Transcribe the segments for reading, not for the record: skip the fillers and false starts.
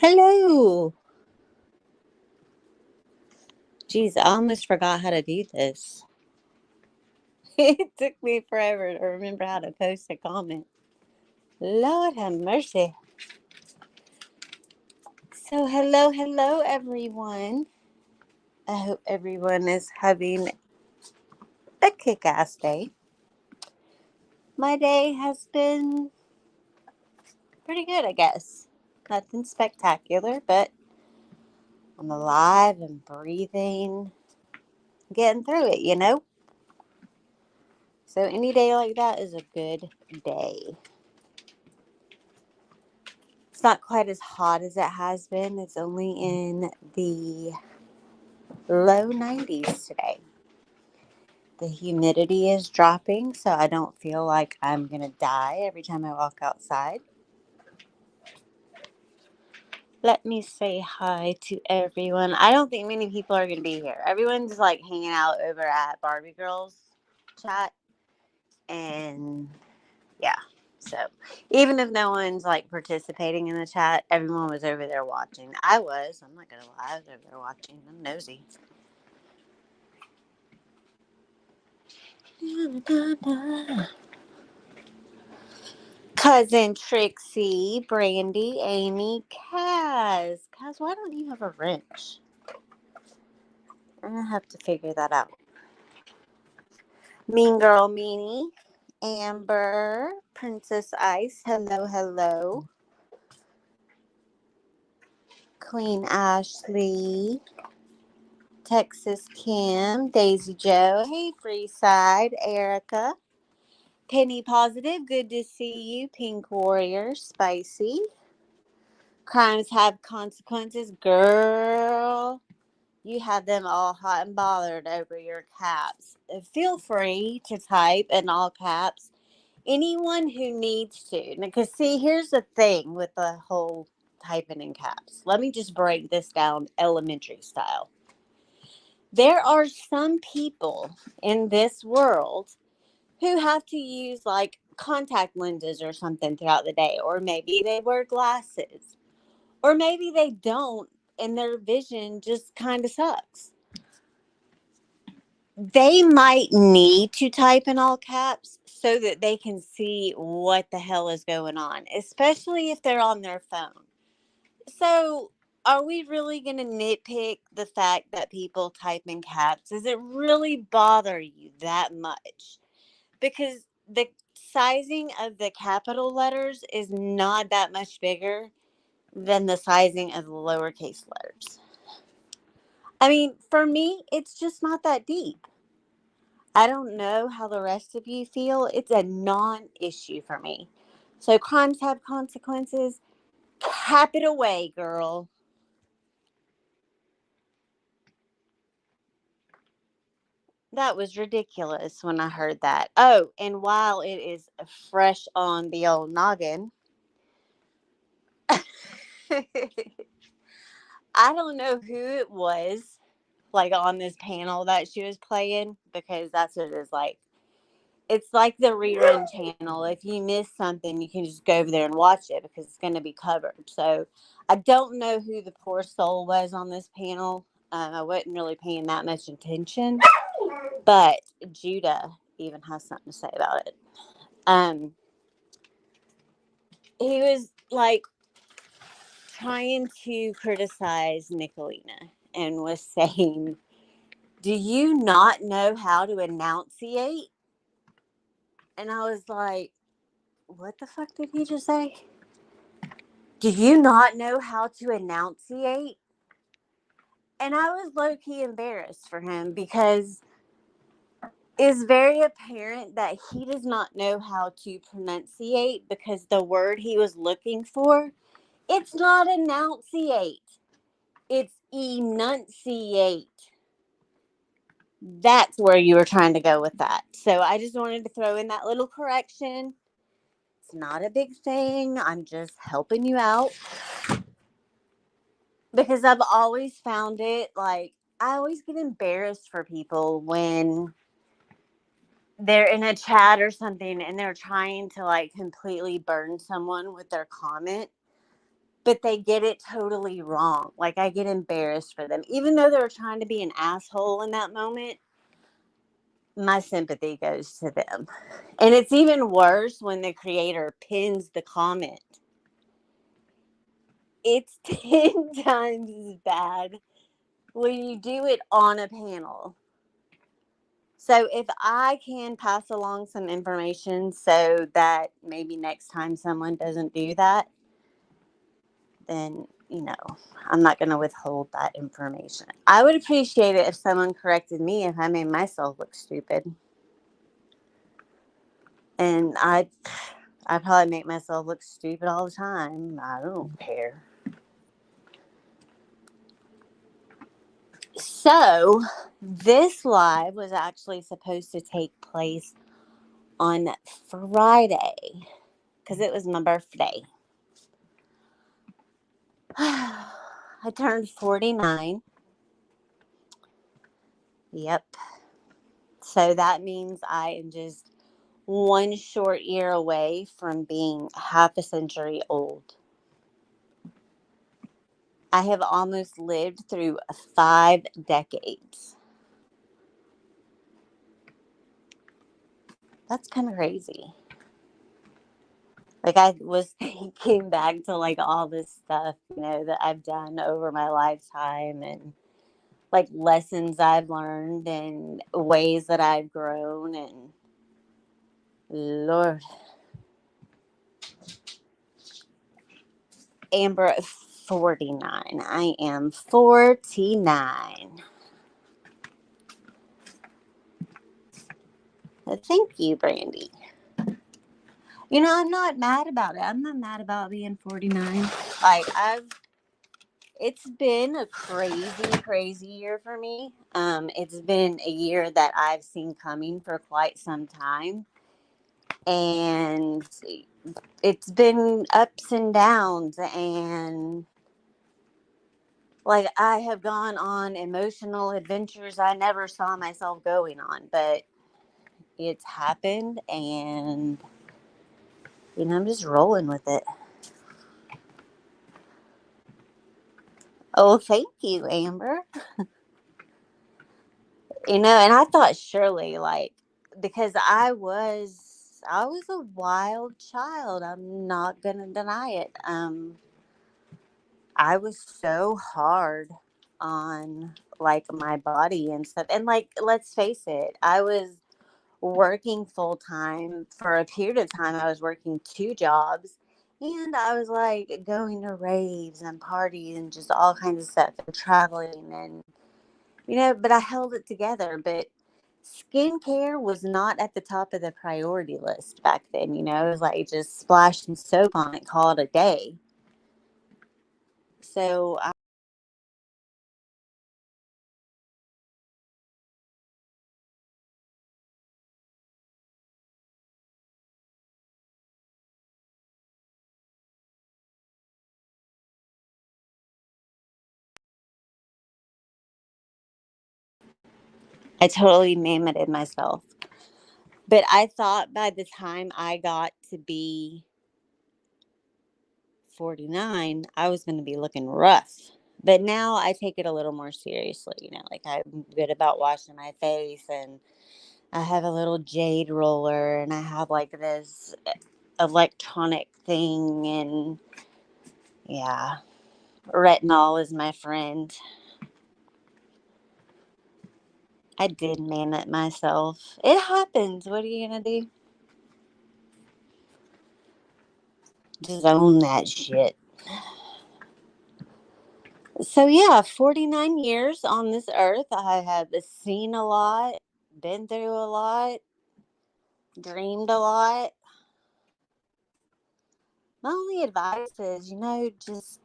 Hello. Jeez, I almost forgot how to do this. It took me forever to remember how to post a comment. Lord have mercy. So, hello, everyone. I hope everyone is having a kick ass day. My day has been pretty good, I guess. Nothing spectacular, but I'm alive and breathing, getting through it. So, any day like that is a good day. It's not quite as hot as it has been. It's only in the low 90s today. The humidity is dropping, so I don't feel like I'm going to die every time I walk outside. Let me say hi to everyone. I don't think many people are going to be here. Everyone's like hanging out over at Barbie Girls chat. And yeah, so even if no one's like participating in the chat, everyone was over there watching. I was. I'm not going to lie. I was over there watching. I'm nosy. Cousin Trixie, Brandy, Amy, Kaz. Kaz, why don't you have a wrench? I'm gonna have to figure that out. Mean Girl Meanie, Amber, Princess Ice, hello. Queen Ashley, Texas Kim, Daisy Joe, hey Freeside, Erica, Penny Positive, good to see you, Pink Warrior, Spicy. Crimes have consequences, girl. You had them all hot and bothered over your caps. Feel free to type in all caps. Anyone who needs to. Because, see, here's the thing with the whole typing in caps. Let me just break this down elementary style. There are some people in this world who have to use like contact lenses or something throughout the day, or maybe they wear glasses. Or maybe they don't and their vision just kind of sucks. They might need to type in all caps so that they can see what the hell is going on, especially if they're on their phone. So, are we really going to nitpick the fact that people type in caps? Does it really bother you that much? Because the sizing of the capital letters is not that much bigger than the sizing of the lowercase letters. I mean, for me, it's just not that deep. I don't know how the rest of you feel. It's a non issue for me. So, crimes have consequences. Cap it away, girl. That was ridiculous when I heard that. Oh, and while it is fresh on the old noggin, I don't know who it was, like on this panel that she was playing, because that's what it is like. It's like the rerun channel. If you miss something, you can just go over there and watch it because it's going to be covered. So I don't know who the poor soul was on this panel. I wasn't really paying that much attention, but Judah even has something to say about it. He was like trying to criticize Nicolina and was saying, "Do you not know how to enunciate?" And I was like, "What the fuck did he just say? Do you not know how to enunciate?" And I was low key embarrassed for him because it's very apparent that he does not know how to pronunciate, because the word he was looking for, it's not enunciate, it's enunciate. That's where you were trying to go with that. So I just wanted to throw in that little correction. It's not a big thing. I'm just helping you out. Because I've always found it like, I always get embarrassed for people when they're in a chat or something and they're trying to like completely burn someone with their comment. but they get it totally wrong. Like, I get embarrassed for them. Even though they were trying to be an asshole in that moment, my sympathy goes to them. And it's even worse when the creator pins the comment. It's 10 times as bad when you do it on a panel. So if I can pass along some information so that maybe next time someone doesn't do that, then, I'm not going to withhold that information. I would appreciate it if someone corrected me if I made myself look stupid. And I probably make myself look stupid all the time. I don't care. So, this live was actually supposed to take place on Friday because it was my birthday. I turned 49. Yep. So that means I am just one short year away from being half a century old. I have almost lived through 5 decades. That's kind of crazy. Like, I was thinking back to like all this stuff, that I've done over my lifetime, and like lessons I've learned and ways that I've grown, and Lord. Amber, 49. I am 49. Thank you, Brandy. I'm not mad about it. I'm not mad about being 49. Like, it's been a crazy, crazy year for me. It's been a year that I've seen coming for quite some time. And it's been ups and downs, and like, I have gone on emotional adventures I never saw myself going on, but it's happened, and I'm just rolling with it. Oh, thank you, Amber. And I thought surely, like, because I was a wild child. I'm not gonna deny it. I was so hard on like my body and stuff. And like, let's face it, I was working full time for a period of time. I was working 2 jobs, and I was like going to raves and parties and just all kinds of stuff and traveling, and but I held it together. But skincare was not at the top of the priority list back then. It was like just splash some soap on it, call it a day. So I totally limited myself. But I thought by the time I got to be 49, I was going to be looking rough. But now I take it a little more seriously. Like, I'm good about washing my face, and I have a little jade roller, and I have like this electronic thing, and yeah, retinol is my friend. I did man it myself. It happens. What are you going to do? Just own that shit. So yeah, 49 years on this earth. I have seen a lot, been through a lot, dreamed a lot. My only advice is, just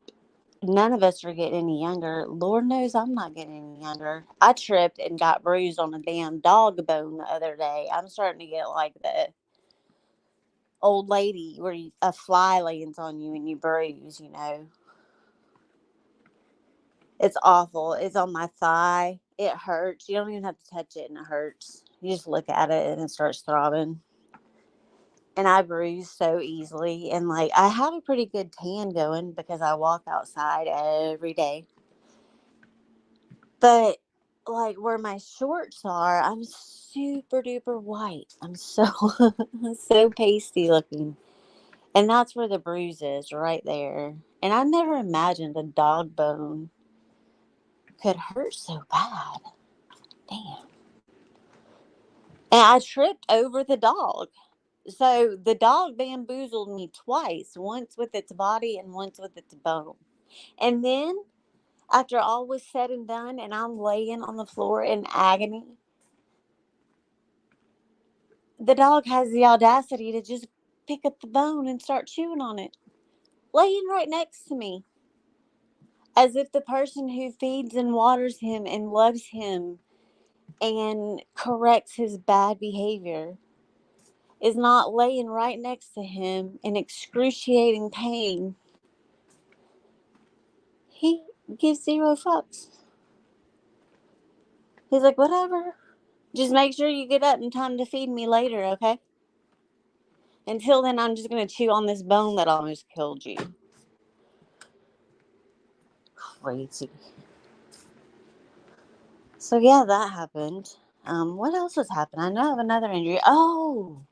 none of us are getting any younger. Lord knows I'm not getting any younger. I tripped and got bruised on a damn dog bone the other day. I'm starting to get like the old lady where a fly lands on you and you bruise. It's awful. It's on my thigh. It hurts. You don't even have to touch it and it hurts. You just look at it and it starts throbbing. And I bruise so easily. And like, I have a pretty good tan going because I walk outside every day. But like where my shorts are, I'm super duper white. I'm so, so pasty looking. And that's where the bruise is, right there. And I never imagined a dog bone could hurt so bad. Damn. And I tripped over the dog. So the dog bamboozled me twice, once with its body and once with its bone. And then, after all was said and done, and I'm laying on the floor in agony, the dog has the audacity to just pick up the bone and start chewing on it, laying right next to me, as if the person who feeds and waters him and loves him and corrects his bad behavior is not laying right next to him in excruciating pain. He gives zero fucks. He's like, whatever. Just make sure you get up in time to feed me later, okay? Until then, I'm just going to chew on this bone that almost killed you. Crazy. So, yeah, that happened. What else has happened? I know I have another injury. Oh,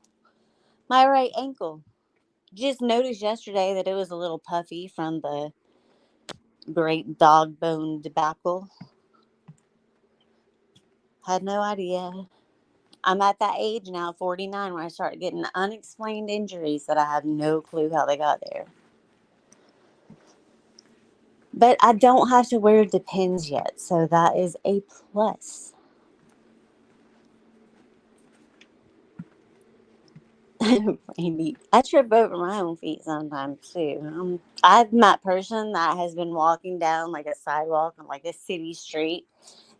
my right ankle. Just noticed yesterday that it was a little puffy from the great dog bone debacle. Had no idea. I'm at that age now, 49, where I start getting unexplained injuries that I have no clue how they got there. But I don't have to wear Depends yet, so that is a plus. Maybe. I trip over my own feet sometimes too. I'm that person that has been walking down like a sidewalk on like a city street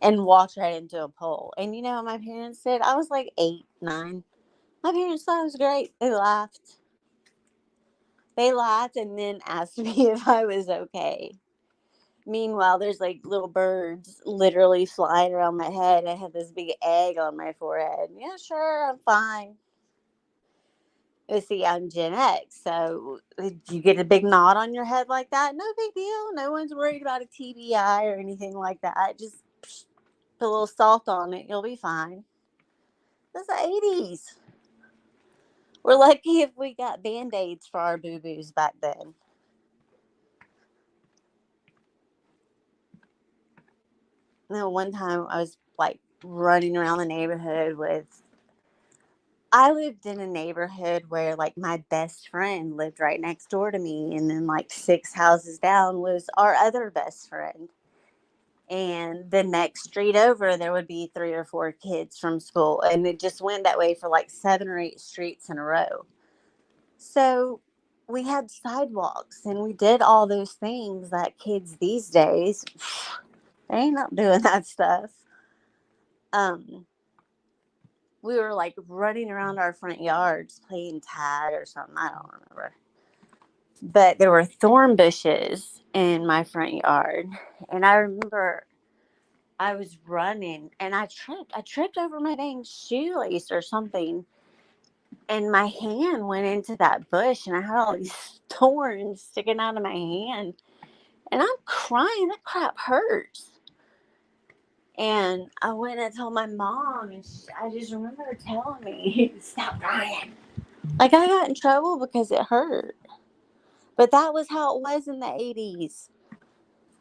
and walked right into a pole. And you know what my parents did? I was like 8, 9. My parents thought it was great. They laughed. They laughed and then asked me if I was okay. Meanwhile, there's like little birds literally flying around my head. I have this big egg on my forehead. Yeah, sure, I'm fine. You see, I'm Gen X, so you get a big knot on your head like that. No big deal. No one's worried about a TBI or anything like that. Just put a little salt on it. You'll be fine. That's the 80s. We're lucky if we got Band-Aids for our boo-boos back then. No, one time I was like running around the neighborhood with. I lived in a neighborhood where like my best friend lived right next door to me, and then like 6 houses down was our other best friend. And the next street over, there would be 3 or 4 kids from school, and it just went that way for like 7 or 8 streets in a row. So we had sidewalks, and we did all those things that kids these days they ain't not doing that stuff. Um, we were like running around our front yards playing tag or something. I don't remember. But there were thorn bushes in my front yard. And I remember I was running and I tripped. I tripped over my dang shoelace or something. And my hand went into that bush and I had all these thorns sticking out of my hand. And I'm crying. That crap hurts. And I went and told my mom, and I just remember her telling me, stop crying. Like, I got in trouble because it hurt. But that was how it was in the 80s.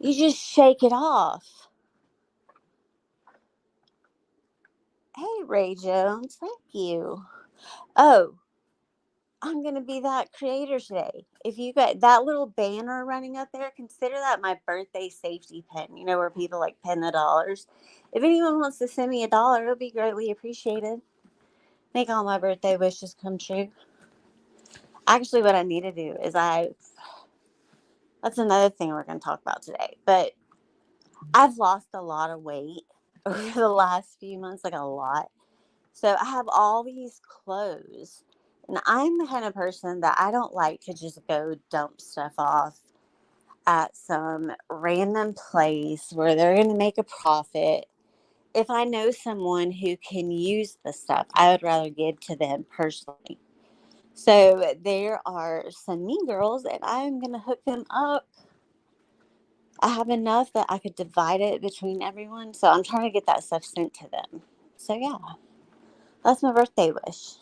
You just shake it off. Hey, Ray Jones, thank you. Oh, I'm going to be that creator today. If you got that little banner running up there, consider that my birthday safety pin. You know, where people like pin the dollars. If anyone wants to send me $1, it'll be greatly appreciated. Make all my birthday wishes come true. Actually, what I need to do is that's another thing we're going to talk about today. But I've lost a lot of weight over the last few months, like a lot. So I have all these clothes. And I'm the kind of person that I don't like to just go dump stuff off at some random place where they're going to make a profit. If I know someone who can use the stuff, I would rather give to them personally. So there are some mean girls, and I'm going to hook them up. I have enough that I could divide it between everyone. So I'm trying to get that stuff sent to them. So yeah, that's my birthday wish.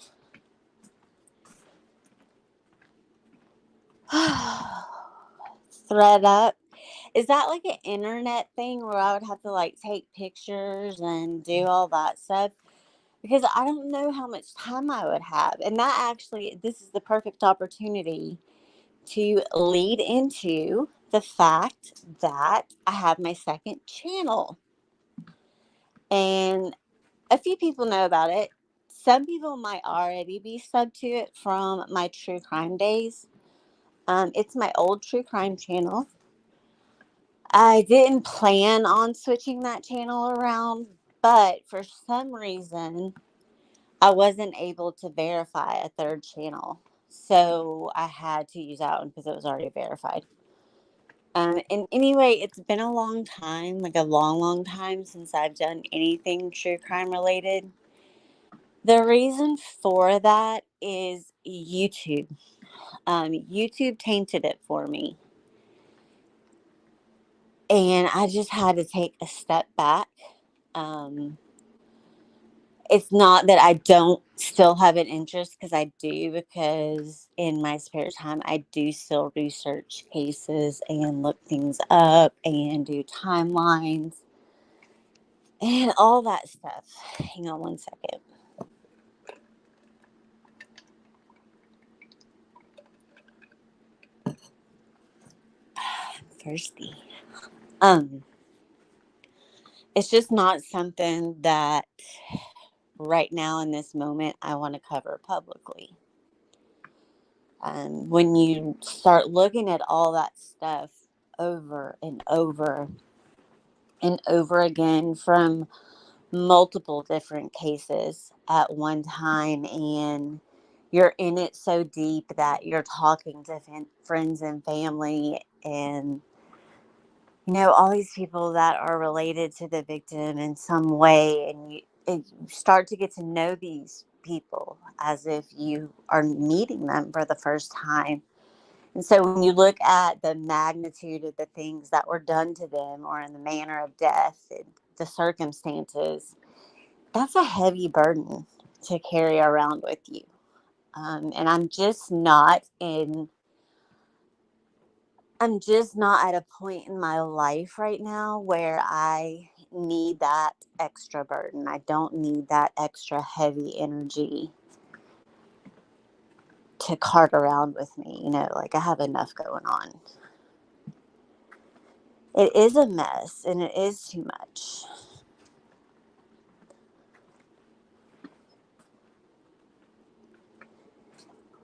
Thread up. Is that like an internet thing where I would have to like take pictures and do all that stuff? Because I don't know how much time I would have. And that actually, this is the perfect opportunity to lead into the fact that I have my second channel. And a few people know about it. Some people might already be subbed to it from my true crime days. It's my old true crime channel. I didn't plan on switching that channel around, but for some reason, I wasn't able to verify a third channel. So I had to use that one because it was already verified. And anyway, it's been a long time, like a long, long time since I've done anything true crime related. The reason for that is YouTube. YouTube tainted it for me. And I just had to take a step back. Um, it's not that I don't still have an interest, because I do, because in my spare time, I do still research cases and look things up and do timelines and all that stuff. Hang on one second. I'm thirsty. Um, it's just not something that right now in this moment I want to cover publicly. When you start looking at all that stuff over and over and over again from multiple different cases at one time, and you're in it so deep that you're talking to friends and family, and all these people that are related to the victim in some way, and you start to get to know these people as if you are meeting them for the first time. And so when you look at the magnitude of the things that were done to them, or in the manner of death and the circumstances, that's a heavy burden to carry around with you. And I'm just not at a point in my life right now where I need that extra burden. I don't need that extra heavy energy to cart around with me. Like, I have enough going on. It is a mess, and it is too much.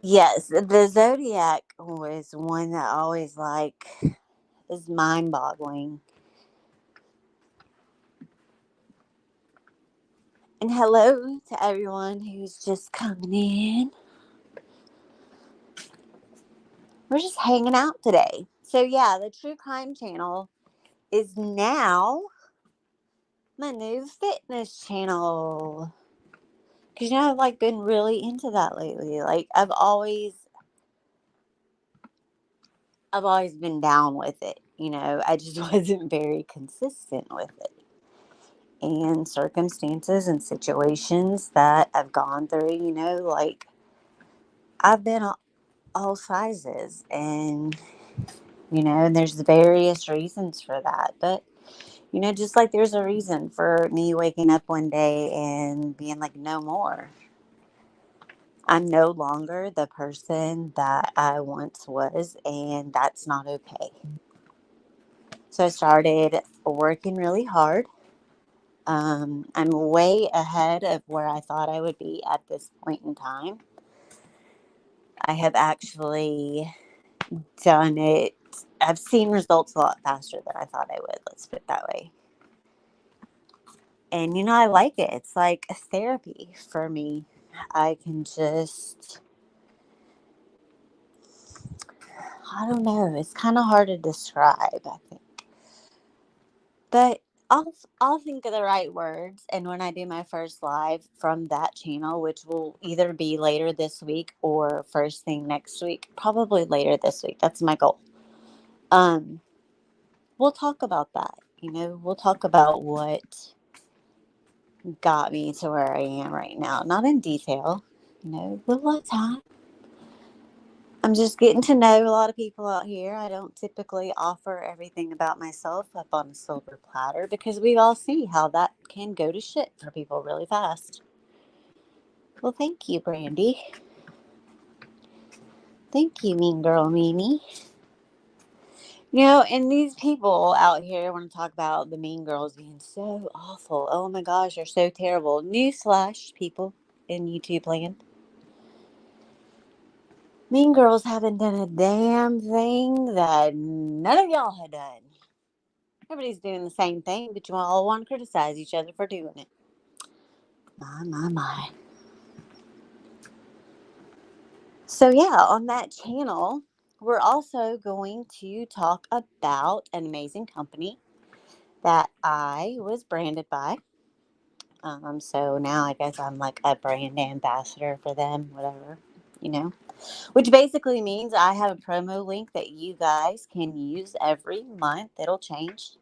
Yes, the Zodiac was one that always is mind boggling. And hello to everyone who's just coming in. We're just hanging out today. So yeah, the True Crime channel is now my new fitness channel. Because I've been really into that lately. Like, I've always been down with it. I just wasn't very consistent with it. And circumstances and situations that I've gone through, I've been all sizes, and there's various reasons for that. But, just like there's a reason for me waking up one day and being like, no more. I'm no longer the person that I once was, and that's not okay. So I started working really hard. I'm way ahead of where I thought I would be at this point in time. I have actually done it. I've seen results a lot faster than I thought I would. Let's put it that way. And, I like it. It's like a therapy for me. I can just, I don't know. It's kind of hard to describe, I think. But I'll think of the right words, and when I do my first live from that channel, which will either be later this week or first thing next week, probably later this week. That's my goal. Um, we'll talk about that. We'll talk about what got me to where I am right now. Not in detail, little at a time. I'm just getting to know a lot of people out here. I don't typically offer everything about myself up on a silver platter because we all see how that can go to shit for people really fast. Well, thank you, Brandy. Thank you, mean girl Mimi. And these people out here want to talk about the mean girls being so awful. Oh my gosh, they're so terrible. Newsflash, people in YouTube land. Mean girls haven't done a damn thing that none of y'all had done. Everybody's doing the same thing, but you all want to criticize each other for doing it. My. So, yeah, on that channel, we're also going to talk about an amazing company that I was branded by. So now I guess I'm like a brand ambassador for them, whatever, which basically means I have a promo link that you guys can use every month. It'll change.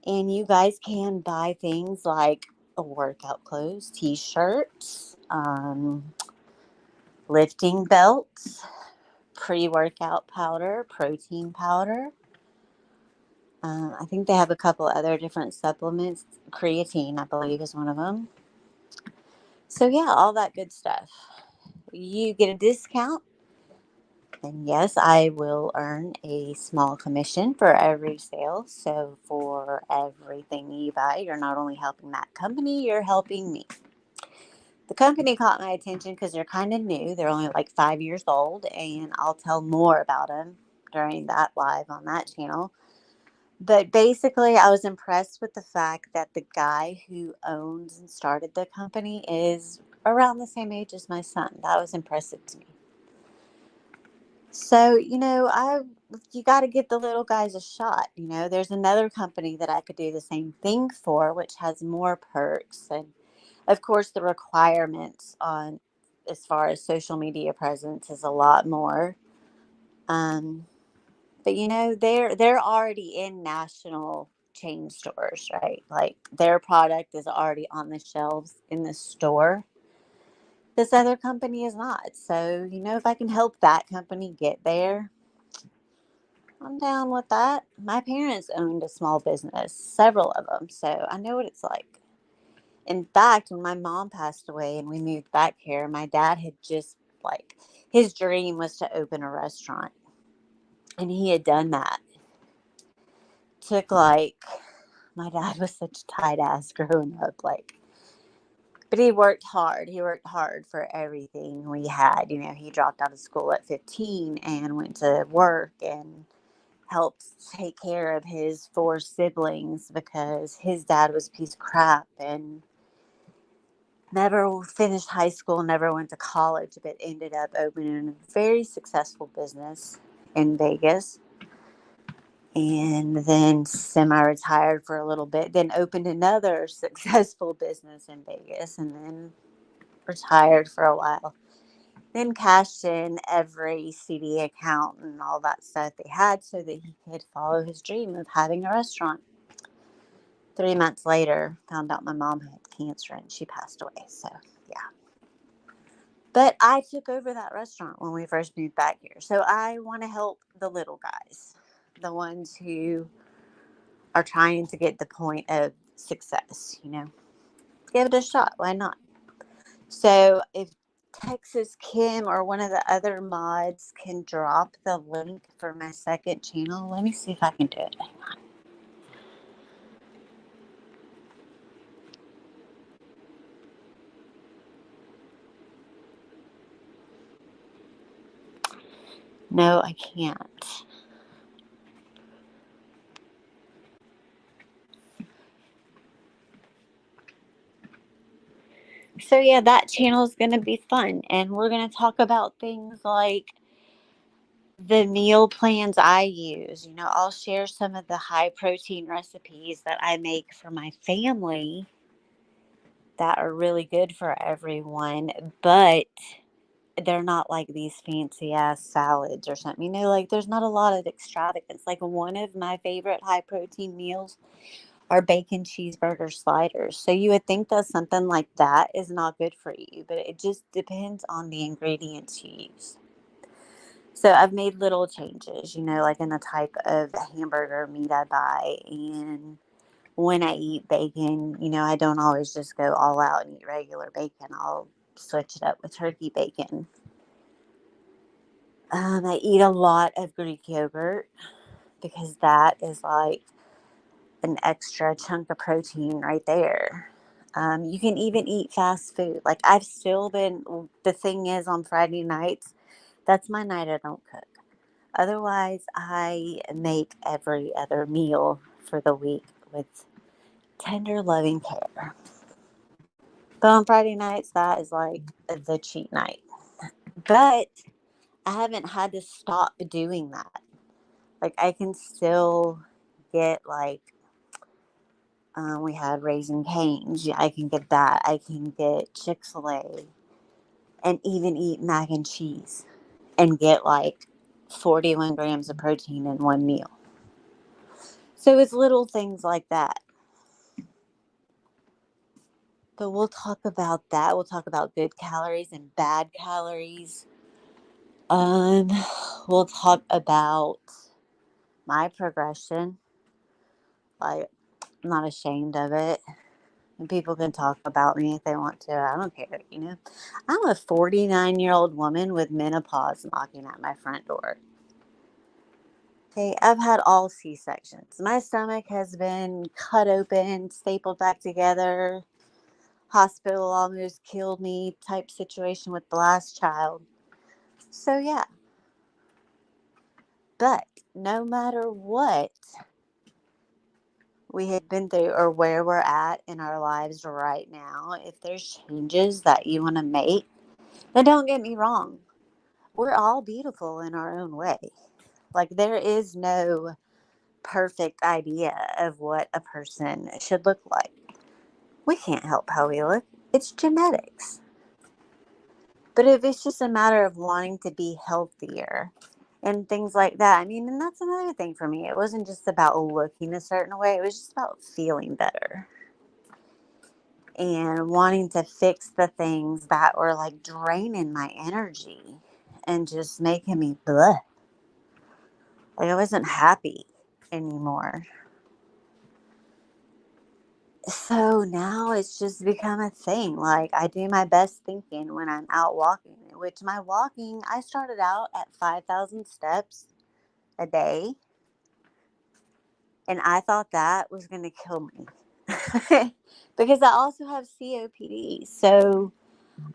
And you guys can buy things like workout clothes, t-shirts, lifting belts, pre-workout powder, protein powder. I think they have a couple other different supplements. Creatine, I believe, is one of them. So yeah, all that good stuff. You get a discount. And yes, I will earn a small commission for every sale. So for everything you buy, you're not only helping that company, you're helping me. The company caught my attention because they're kind of new. They're only like 5 years old, and I'll tell more about them during that live on that channel. But basically, I was impressed with the fact that the guy who owns and started the company is around the same age as my son. That was impressive to me. So, you got to give the little guys a shot. There's another company that I could do the same thing for, which has more perks. And of course, the requirements on as far as social media presence is a lot more. But they're already in national chain stores, right? Like their product is already on the shelves in the store. This other company is not. So, if I can help that company get there, I'm down with that. My parents owned a small business, several of them, so I know what it's like. In fact, when my mom passed away and we moved back here, my dad had just his dream was to open a restaurant. And he had done that. Took my dad was such a tight ass growing up, but he worked hard. He worked hard for everything we had. He dropped out of school at 15 and went to work and helped take care of his 4 siblings because his dad was a piece of crap and never finished high school, never went to college, but ended up opening a very successful business in Vegas. And then semi-retired for a little bit, then opened another successful business in Vegas, and then retired for a while. Then cashed in every CD account and all that stuff they had so that he could follow his dream of having a restaurant. 3 months later, found out my mom had cancer and she passed away. So, yeah. But I took over that restaurant when we first moved back here. So I want to help the little guys, the ones who are trying to get the point of success, Give it a shot. Why not? So if Texas Kim or one of the other mods can drop the link for my second channel, let me see if I can do it. Hang on. No, I can't. So yeah, that channel is going to be fun, and we're going to talk about things like the meal plans I use, I'll share some of the high protein recipes that I make for my family that are really good for everyone, but they're not like these fancy ass salads or something. Like there's not a lot of extravagance. Like one of my favorite high protein meals are bacon cheeseburger sliders. So you would think that something like that is not good for you, but it just depends on the ingredients you use. So I've made little changes, like in the type of hamburger meat I buy. And when I eat bacon, I don't always just go all out and eat regular bacon. I'll switch it up with turkey bacon. I eat a lot of Greek yogurt because that is like an extra chunk of protein right there. You can even eat fast food. Like I've still been, the thing is on Friday nights, that's my night I don't cook. Otherwise, I make every other meal for the week with tender, loving care. But on Friday nights, that is like the cheat night. But I haven't had to stop doing that. Like, I can still get, like, we had Raising Cane's. Yeah, I can get that. I can get Chick-fil-A and even eat mac and cheese and get, like, 41 grams of protein in one meal. So it's little things like that. But we'll talk about that. We'll talk about good calories and bad calories. Um, we'll talk about my progression. Like, I'm not ashamed of it. And people can talk about me if they want to. I don't care. I'm a 49-year-old woman with menopause knocking at my front door. Okay, I've had all C-sections. My stomach has been cut open, stapled back together, hospital almost killed me type situation with the last child. So, yeah. But no matter what we have been through or where we're at in our lives right now, if there's changes that you want to make, then don't get me wrong. We're all beautiful in our own way. Like, there is no perfect idea of what a person should look like. We can't help how we look, it's genetics. But if it's just a matter of wanting to be healthier and things like that, and that's another thing for me. It wasn't just about looking a certain way, it was just about feeling better and wanting to fix the things that were like draining my energy and just making me blah. Like I wasn't happy anymore. So now it's just become a thing. Like I do my best thinking when I'm out walking, which my walking, I started out at 5,000 steps a day. And I thought that was going to kill me because I also have COPD. So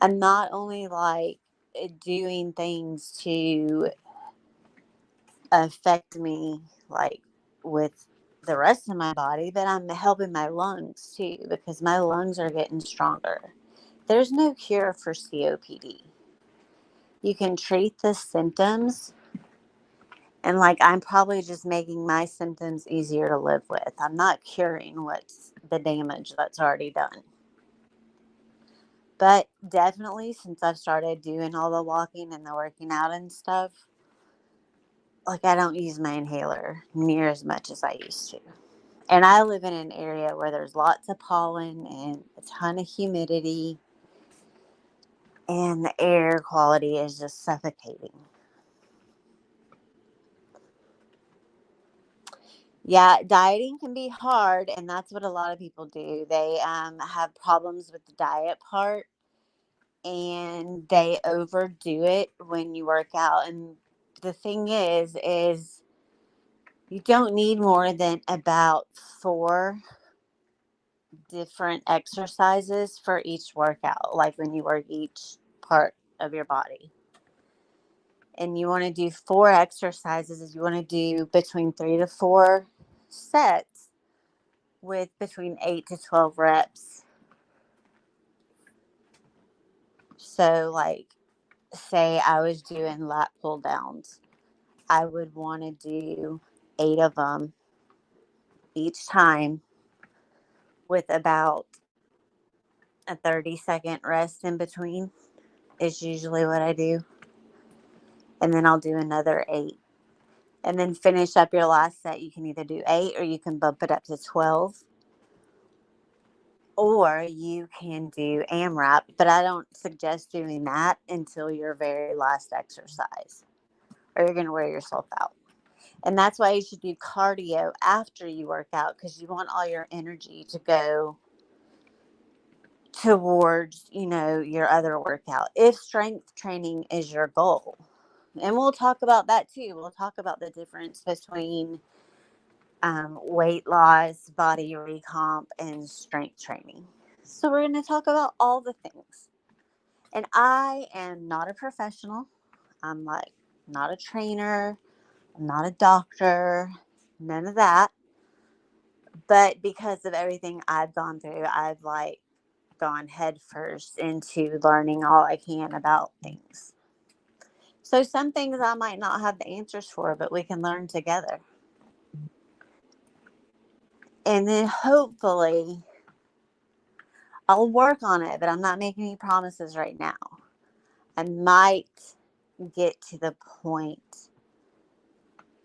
I'm not only like doing things to affect me like with the rest of my body, but I'm helping my lungs too because my lungs are getting stronger. There's no cure for COPD. You can treat the symptoms, and like I'm probably just making my symptoms easier to live with. I'm not curing what's the damage that's already done. But definitely since I've started doing all the walking and the working out and stuff, like I don't use my inhaler near as much as I used to. And I live in an area where there's lots of pollen and a ton of humidity, and the air quality is just suffocating. Yeah, dieting can be hard, and that's what a lot of people do. They have problems with the diet part, and they overdo it when you work out. And the thing is you don't need more than about 4 different exercises for each workout, like when you work each part of your body. And you want to do 4 exercises, you want to do between 3 to 4 sets with between 8 to 12 reps. So, like, say I was doing lat pull downs. I would want to do 8 of them each time with about a 30-second rest in between, is usually what I do. And then I'll do another 8. And then finish up your last set. You can either do 8 or you can bump it up to 12. Or you can do AMRAP, but I don't suggest doing that until your very last exercise, or you're going to wear yourself out. And that's why you should do cardio after you work out, because you want all your energy to go towards, your other workout. If strength training is your goal. And we'll talk about that too. We'll talk about the difference between weight loss, body recomp, and strength training. So we're going to talk about all the things. And I am not a professional. I'm like not a trainer. I'm not a doctor. None of that. But because of everything I've gone through, I've gone headfirst into learning all I can about things. So some things I might not have the answers for, but we can learn together. And then hopefully I'll work on it, but I'm not making any promises right now. I might get to the point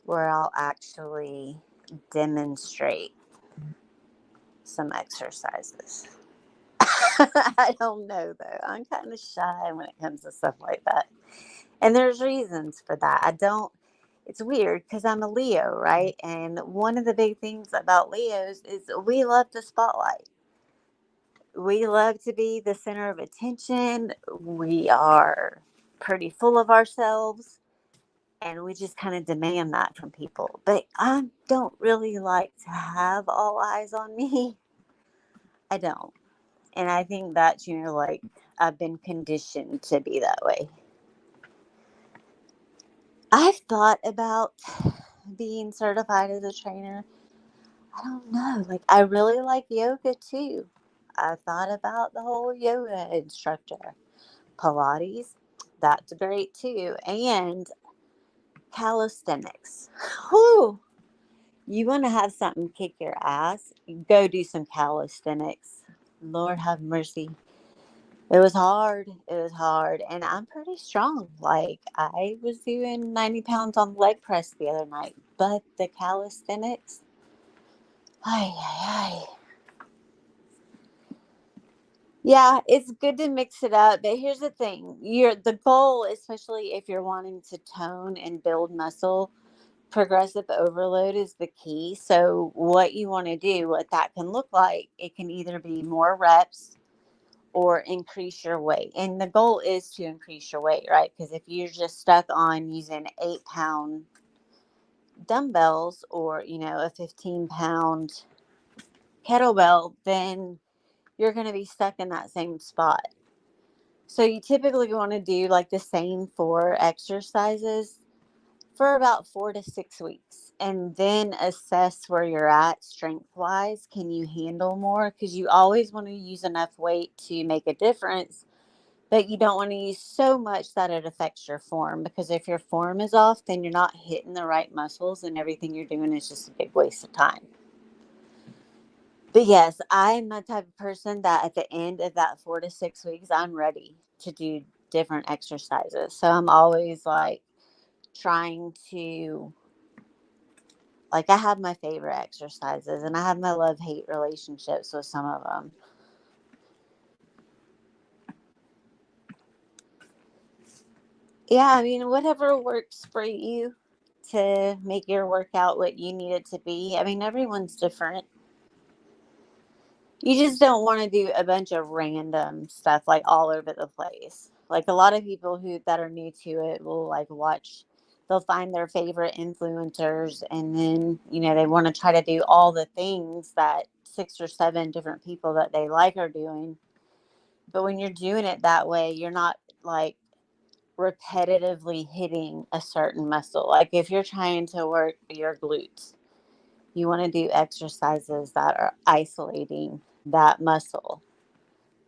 where I'll actually demonstrate some exercises. I don't know though. I'm kind of shy when it comes to stuff like that. And there's reasons for that. It's weird because I'm a Leo, right? And one of the big things about Leos is we love the spotlight. We love to be the center of attention. We are pretty full of ourselves. And we just kind of demand that from people. But I don't really like to have all eyes on me. I don't. And I think that, I've been conditioned to be that way. I've thought about being certified as a trainer. I don't know. I really like yoga too. I've thought about the whole yoga instructor. Pilates, that's great too. And calisthenics. Whew. You want to have something kick your ass? Go do some calisthenics. Lord have mercy. It was hard. It was hard. And I'm pretty strong. I was doing 90 pounds on leg press the other night. But the calisthenics, ay, ay, ay. Yeah, it's good to mix it up. But here's the thing. The goal, especially if you're wanting to tone and build muscle, progressive overload is the key. So what you want to do, what that can look like, it can either be more reps or increase your weight. And the goal is to increase your weight, right? Because if you're just stuck on using 8-pound dumbbells or, a 15-pound kettlebell, then you're going to be stuck in that same spot. So you typically want to do the same 4 exercises for about 4 to 6 weeks, and then assess where you're at strength wise. Can you handle more? Because you always want to use enough weight to make a difference, but you don't want to use so much that it affects your form, because if your form is off, then you're not hitting the right muscles and everything you're doing is just a big waste of time. But yes, I'm the type of person that at the end of that 4 to 6 weeks, I'm ready to do different exercises. So I'm always trying to, I have my favorite exercises and I have my love-hate relationships with some of them. Yeah, I mean, whatever works for you to make your workout what you need it to be. I mean, everyone's different. You just don't want to do a bunch of random stuff all over the place. A lot of people that are new to it will watch, they'll find their favorite influencers and then, they want to try to do all the things that 6 or 7 different people that they like are doing. But when you're doing it that way, you're not repetitively hitting a certain muscle. If you're trying to work your glutes, you want to do exercises that are isolating that muscle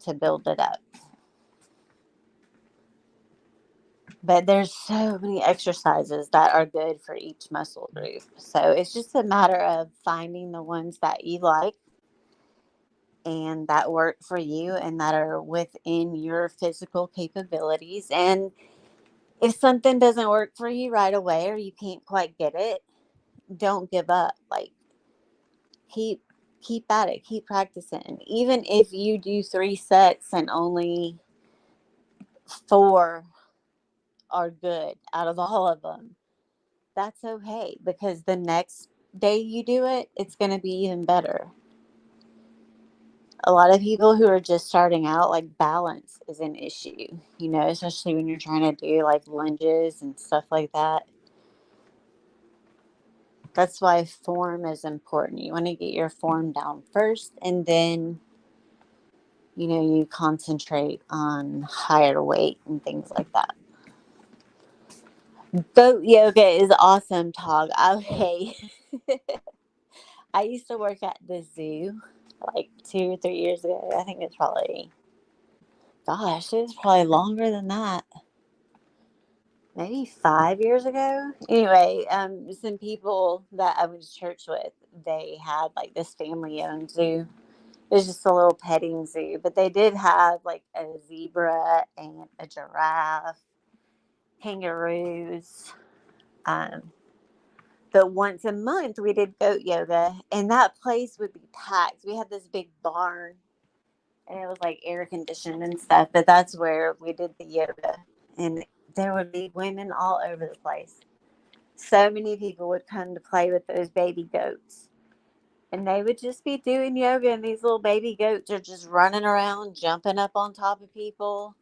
to build it up. But there's so many exercises that are good for each muscle group. So it's just a matter of finding the ones that you like and that work for you and that are within your physical capabilities. And if something doesn't work for you right away or you can't quite get it, don't give up. Like keep keep at it, keep practicing. Even if you do 3 sets and only 4 are good out of all of them, that's okay because the next day you do it, it's going to be even better. A lot of people who are just starting out, like balance is an issue, especially when you're trying to do like lunges and stuff like that. That's why form is important. You want to get your form down first and then, you concentrate on higher weight and things like that. Goat yoga is awesome, Tog. Okay. I used to work at the zoo like 2 or 3 years ago. I think it's probably, gosh, it's probably longer than that. Maybe 5 years ago. Anyway, some people that I went to church with, they had like this family owned zoo. It was just a little petting zoo, but they did have like a zebra and a giraffe, kangaroos. Um, but once a month we did goat yoga, and that place would be packed. We had this big barn, and it was like air conditioned and stuff. But that's where we did the yoga, and there would be women all over the place. So many people would come to play with those baby goats. And they would just be doing yoga, and these little baby goats are just running around, jumping up on top of people.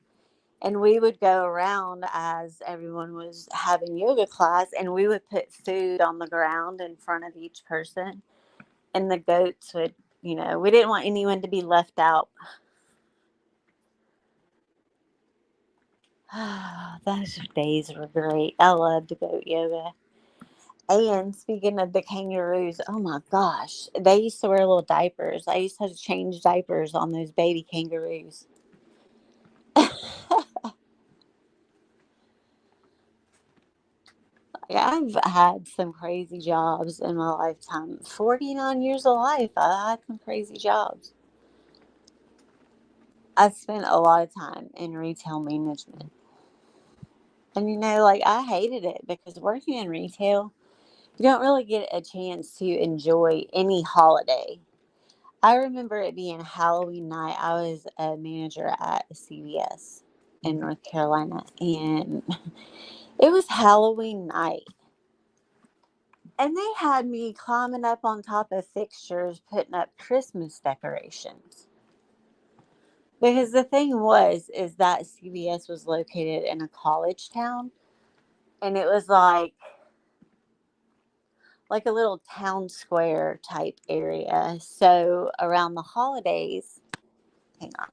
And we would go around as everyone was having yoga class, and we would put food on the ground in front of each person. And the goats would, we didn't want anyone to be left out. Those days were great. I loved goat yoga. And speaking of the kangaroos, oh my gosh, they used to wear little diapers. I used to have to change diapers on those baby kangaroos. Yeah, I've had some crazy jobs in my lifetime. 49 years of life, I had some crazy jobs. I spent a lot of time in retail management. And like I hated it because working in retail, you don't really get a chance to enjoy any holiday. I remember it being Halloween night. I was a manager at CVS in North Carolina, and it was Halloween night. And they had me climbing up on top of fixtures, putting up Christmas decorations. Because the thing is that CVS was located in a college town, and it was like a little town square type area. So around the holidays, hang on.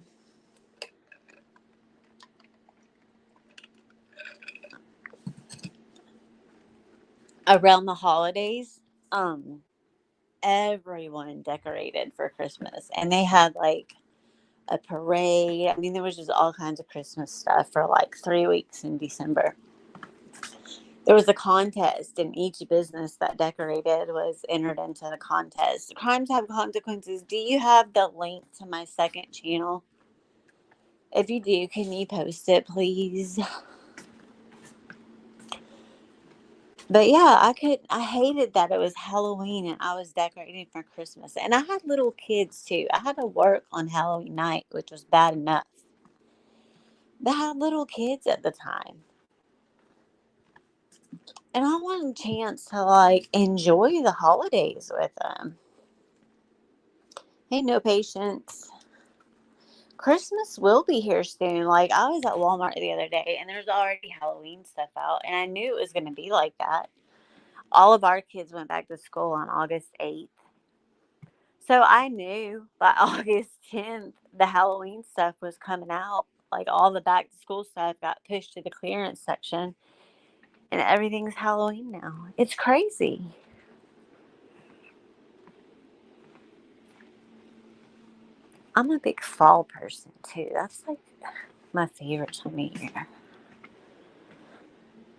Around the holidays, everyone decorated for Christmas, and they had like a parade. I mean, there was just all kinds of Christmas stuff for like 3 weeks in December. There was a contest, and each business that decorated was entered into the contest. Crimes have consequences. Do you have the link to my second channel? If you do, can you post it, please? But yeah, I hated that it was Halloween and I was decorating for Christmas. And I had little kids too. I had to work on Halloween night, which was bad enough. But I had little kids at the time. And I wanted a chance to enjoy the holidays with them. Hey, no patience. Christmas will be here soon. Like, I was at Walmart the other day and there's already Halloween stuff out. And I knew it was going to be like that. All of our kids went back to school on August 8th. So I knew by August 10th, the Halloween stuff was coming out. Like, all the back to school stuff got pushed to the clearance section. And everything's Halloween now. It's crazy. I'm a big fall person too. That's like my favorite time of year.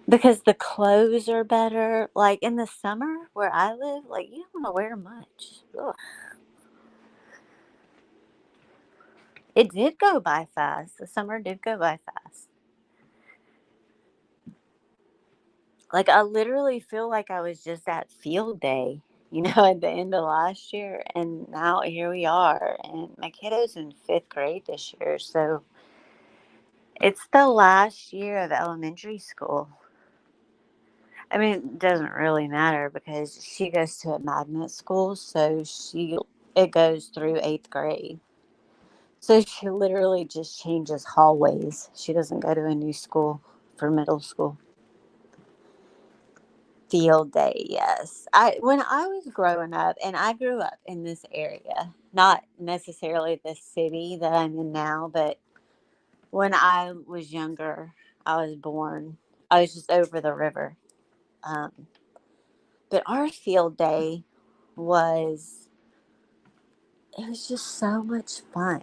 because the clothes are better. Like in the summer where I live, like you don't want to wear much. Ugh. It did go by fast. The summer did go by fast. Like I literally feel like I was just at field day, at the end of last year, and now here we are. And my kiddo's in fifth grade this year, so it's the last year of elementary school. I mean, it doesn't really matter because she goes to a magnet school, so it goes through eighth grade. So she literally just changes hallways. She doesn't go to a new school for middle school. Field day, yes. I When I was growing up, and I grew up in this area, not necessarily the city that I'm in now, but when I was younger, I was born. I was just over the river. Um, but our field day was it was just so much fun,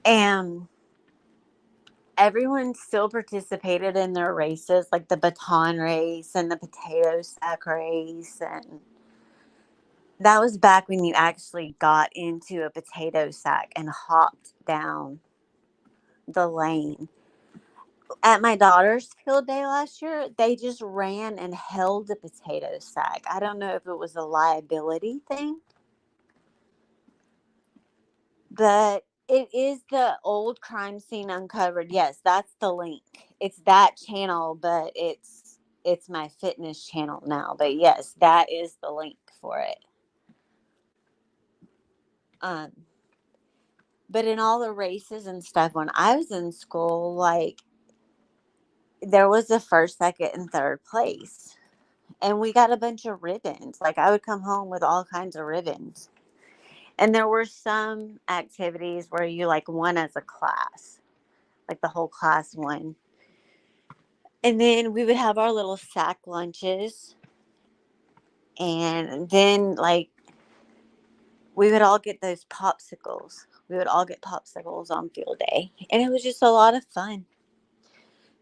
and everyone still participated in their races, like the baton race and the potato sack race, and that was back when you actually got into a potato sack and hopped down the lane. At my daughter's field day last year, they just ran and held the potato sack. I don't know if it was a liability thing, but it is the old crime scene uncovered. Yes, that's the link. It's that channel, but it's my fitness channel now. But yes, that is the link for it. Um, but in all the races and stuff when I was in school, like there was a first, second, and third place. And we got a bunch of ribbons. Like I would come home with all kinds of ribbons. And there were some activities where you like won as a class, like the whole class won. And then we would have our little sack lunches. And then like we would all get those popsicles. We would all get popsicles on field day. And it was just a lot of fun.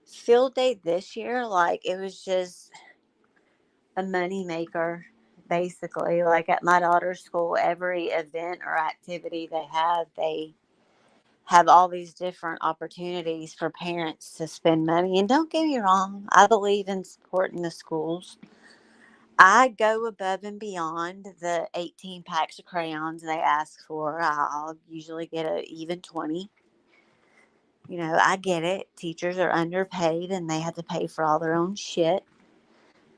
Field day this year, like it was just a money maker basically. Like at my daughter's school, every event or activity they have all these different opportunities for parents to spend money. And don't get me wrong, I believe in supporting the schools. I go above and beyond the 18 packs of crayons they ask for. I'll usually get an even 20. I get it. Teachers are underpaid and they have to pay for all their own shit,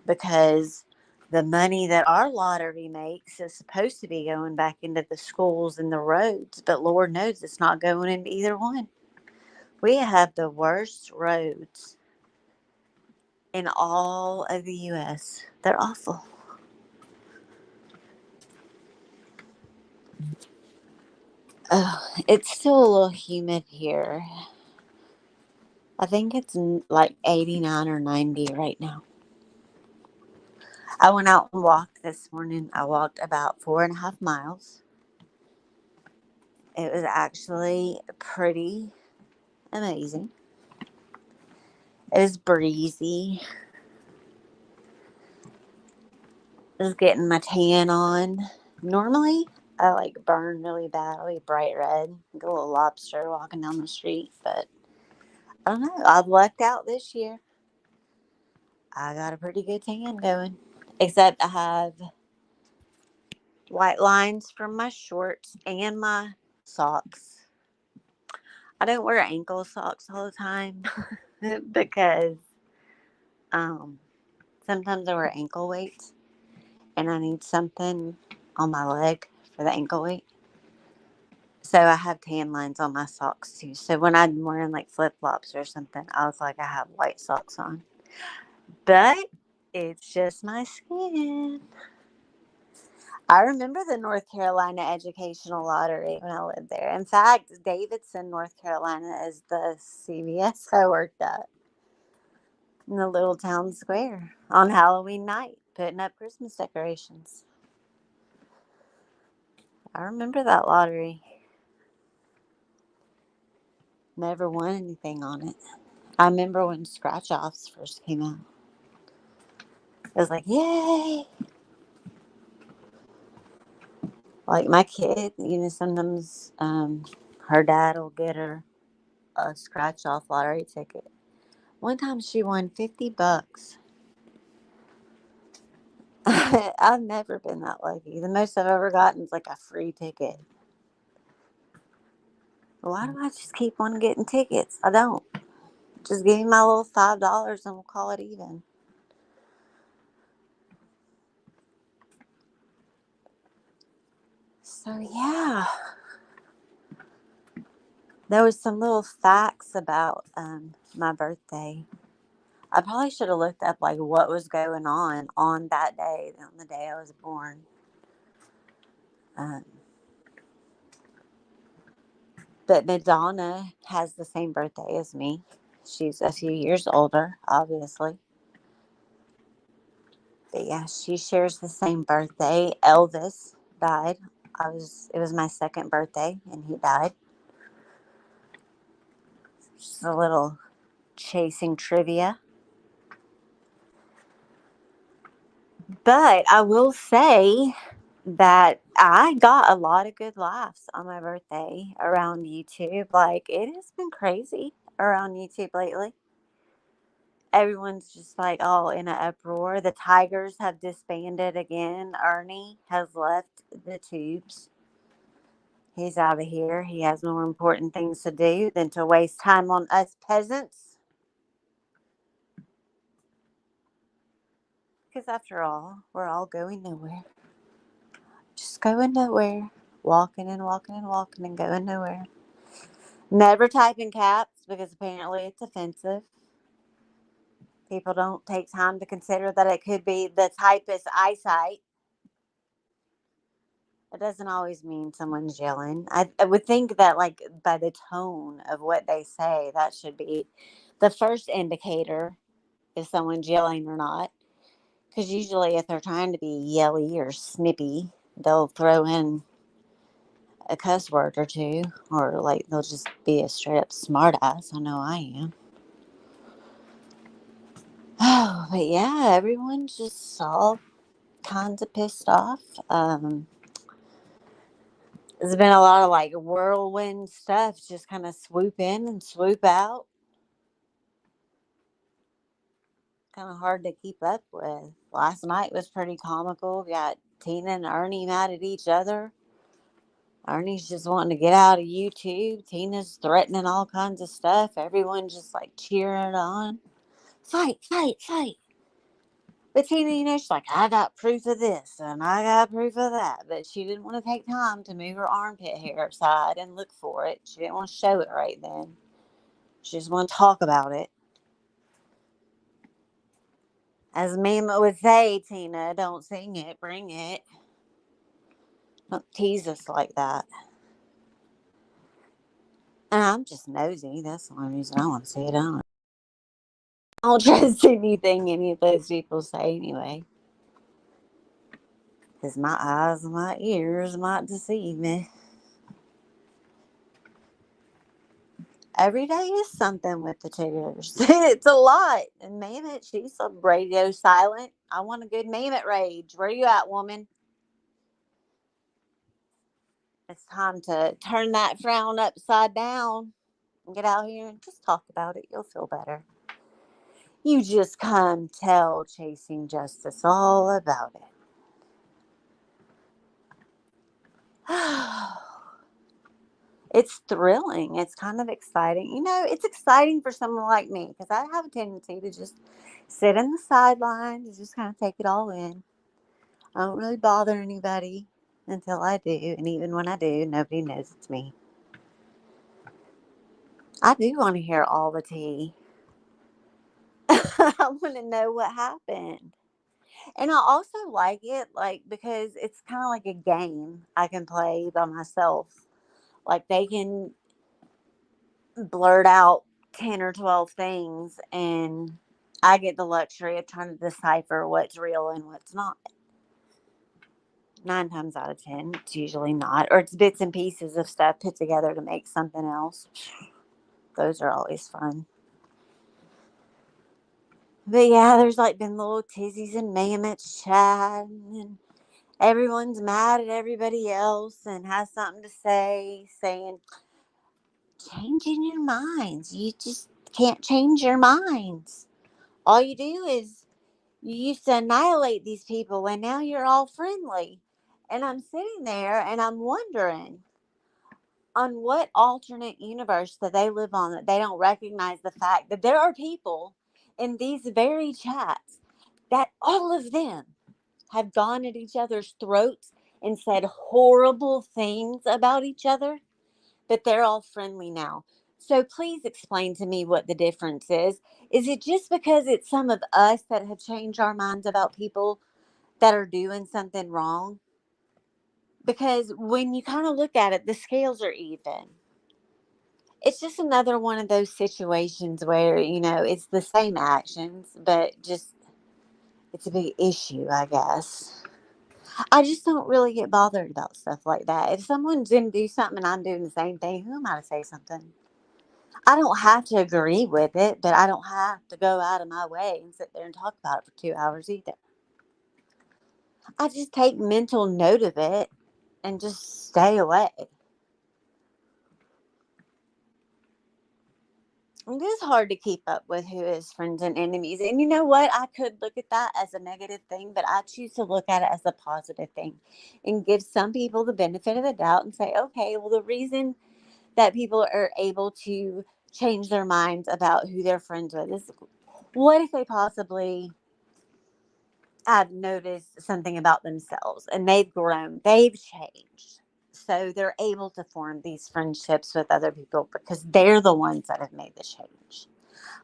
because the money that our lottery makes is supposed to be going back into the schools and the roads, but Lord knows it's not going into either one. We have the worst roads in all of the U.S. They're awful. Oh, it's still a little humid here. I think it's like 89 or 90 right now. I went out and walked this morning. I walked about 4.5 miles. It was actually pretty amazing. It was breezy. I was getting my tan on. Normally, I like burn really bad. I'll be bright red, like a little lobster walking down the street. But I don't know. I've lucked out this year. I got a pretty good tan going. Except I have white lines from my shorts and my socks. I don't wear ankle socks all the time because um, sometimes I wear ankle weights and I need something on my leg for the ankle weight. So I have tan lines on my socks too. So when I'm wearing like flip flops or something, I was like, I have white socks on. But it's just my skin. I remember the North Carolina Educational Lottery when I lived there. In fact, Davidson, North Carolina is the CVS I worked at in the little town square on Halloween night, putting up Christmas decorations. I remember that lottery. Never won anything on it. I remember when scratch offs first came out. It was like, yay! Like my kid, sometimes her dad will get her a scratch off lottery ticket. One time she won $50. I've never been that lucky. The most I've ever gotten is like a free ticket. Why do I just keep on getting tickets? I don't. Just give me my little $5 and we'll call it even. So yeah, there was some little facts about my birthday. I probably should have looked up like what was going on that day, on the day I was born. Um, but Madonna has the same birthday as me. She's a few years older, obviously. But yeah, she shares the same birthday. Elvis died. It was my second birthday and he died. Just a little chasing trivia. But I will say that I got a lot of good laughs on my birthday around YouTube. Like, it has been crazy around YouTube lately. Everyone's just like all in an uproar. The Tigers have disbanded again. Ernie has left the tubes. He's out of here. He has more important things to do than to waste time on us peasants. Because after all, we're all going nowhere. Just going nowhere. Walking and walking and walking and going nowhere. Never type in caps because apparently it's offensive. People don't take time to consider that it could be the typist's eyesight. It doesn't always mean someone's yelling. I would think that, like, by the tone of what they say, that should be the first indicator if someone's yelling or not. Because usually, if they're trying to be yelly or snippy, they'll throw in a cuss word or two, or like they'll just be a straight up smart ass. I know I am. Oh, but yeah, everyone's just all kinds of pissed off. There's been a lot of like whirlwind stuff just kind of swoop in and swoop out. Kind of hard to keep up with. Last night was pretty comical. We got Tina and Ernie mad at each other. Ernie's just wanting to get out of YouTube. Tina's threatening all kinds of stuff. Everyone's just like cheering on. Fight, fight, fight. But Tina, she's like, I got proof of this and I got proof of that. But she didn't want to take time to move her armpit hair aside and look for it. She didn't want to show it right then. She just want to talk about it. As Mima would say, Tina, don't sing it, bring it. Don't tease us like that. And I'm just nosy. That's the only reason I want to see it on. I don't trust anything any of those people say anyway. Because my eyes and my ears might deceive me. Every day is something with the Tigers. It's a lot. And Mammoth, she's a radio silent. I want a good Mammoth rage. Where you at, woman? It's time to turn that frown upside down and get out here and just talk about it. You'll feel better. You just come tell Chasing Justice all about it. It's thrilling. It's kind of exciting. It's exciting for someone like me because I have a tendency to just sit in the sidelines and just kind of take it all in. I don't really bother anybody until I do. And even when I do, nobody knows it's me. I do want to hear all the tea. I want to know what happened. And I also like it, like, because it's kind of like a game I can play by myself. Like, they can blurt out 10 or 12 things, and I get the luxury of trying to decipher what's real and what's not. 9 times out of 10, it's usually not. Or it's bits and pieces of stuff put together to make something else. Those are always fun. But yeah, there's like been little tizzies and mammoths chatting, and everyone's mad at everybody else and has something to say, saying, changing your minds. You just can't change your minds. All you do is you used to annihilate these people and now you're all friendly. And I'm sitting there and I'm wondering on what alternate universe that they live on that they don't recognize the fact that there are people in these very chats that all of them have gone at each other's throats and said horrible things about each other, but they're all friendly now. So please explain to me what the difference is. Is it just because it's some of us that have changed our minds about people that are doing something wrong? Because when you kind of look at it, the scales are even. It's just another one of those situations where, it's the same actions, but just it's a big issue, I guess. I just don't really get bothered about stuff like that. If someone's going to do something and I'm doing the same thing, who am I to say something? I don't have to agree with it, but I don't have to go out of my way and sit there and talk about it for 2 hours either. I just take mental note of it and just stay away. It is hard to keep up with who is friends and enemies. And you know what? I could look at that as a negative thing, but I choose to look at it as a positive thing and give some people the benefit of the doubt and say, okay, well, the reason that people are able to change their minds about who they're friends with is, what if they possibly have noticed something about themselves and they've grown, they've changed. So they're able to form these friendships with other people because they're the ones that have made the change.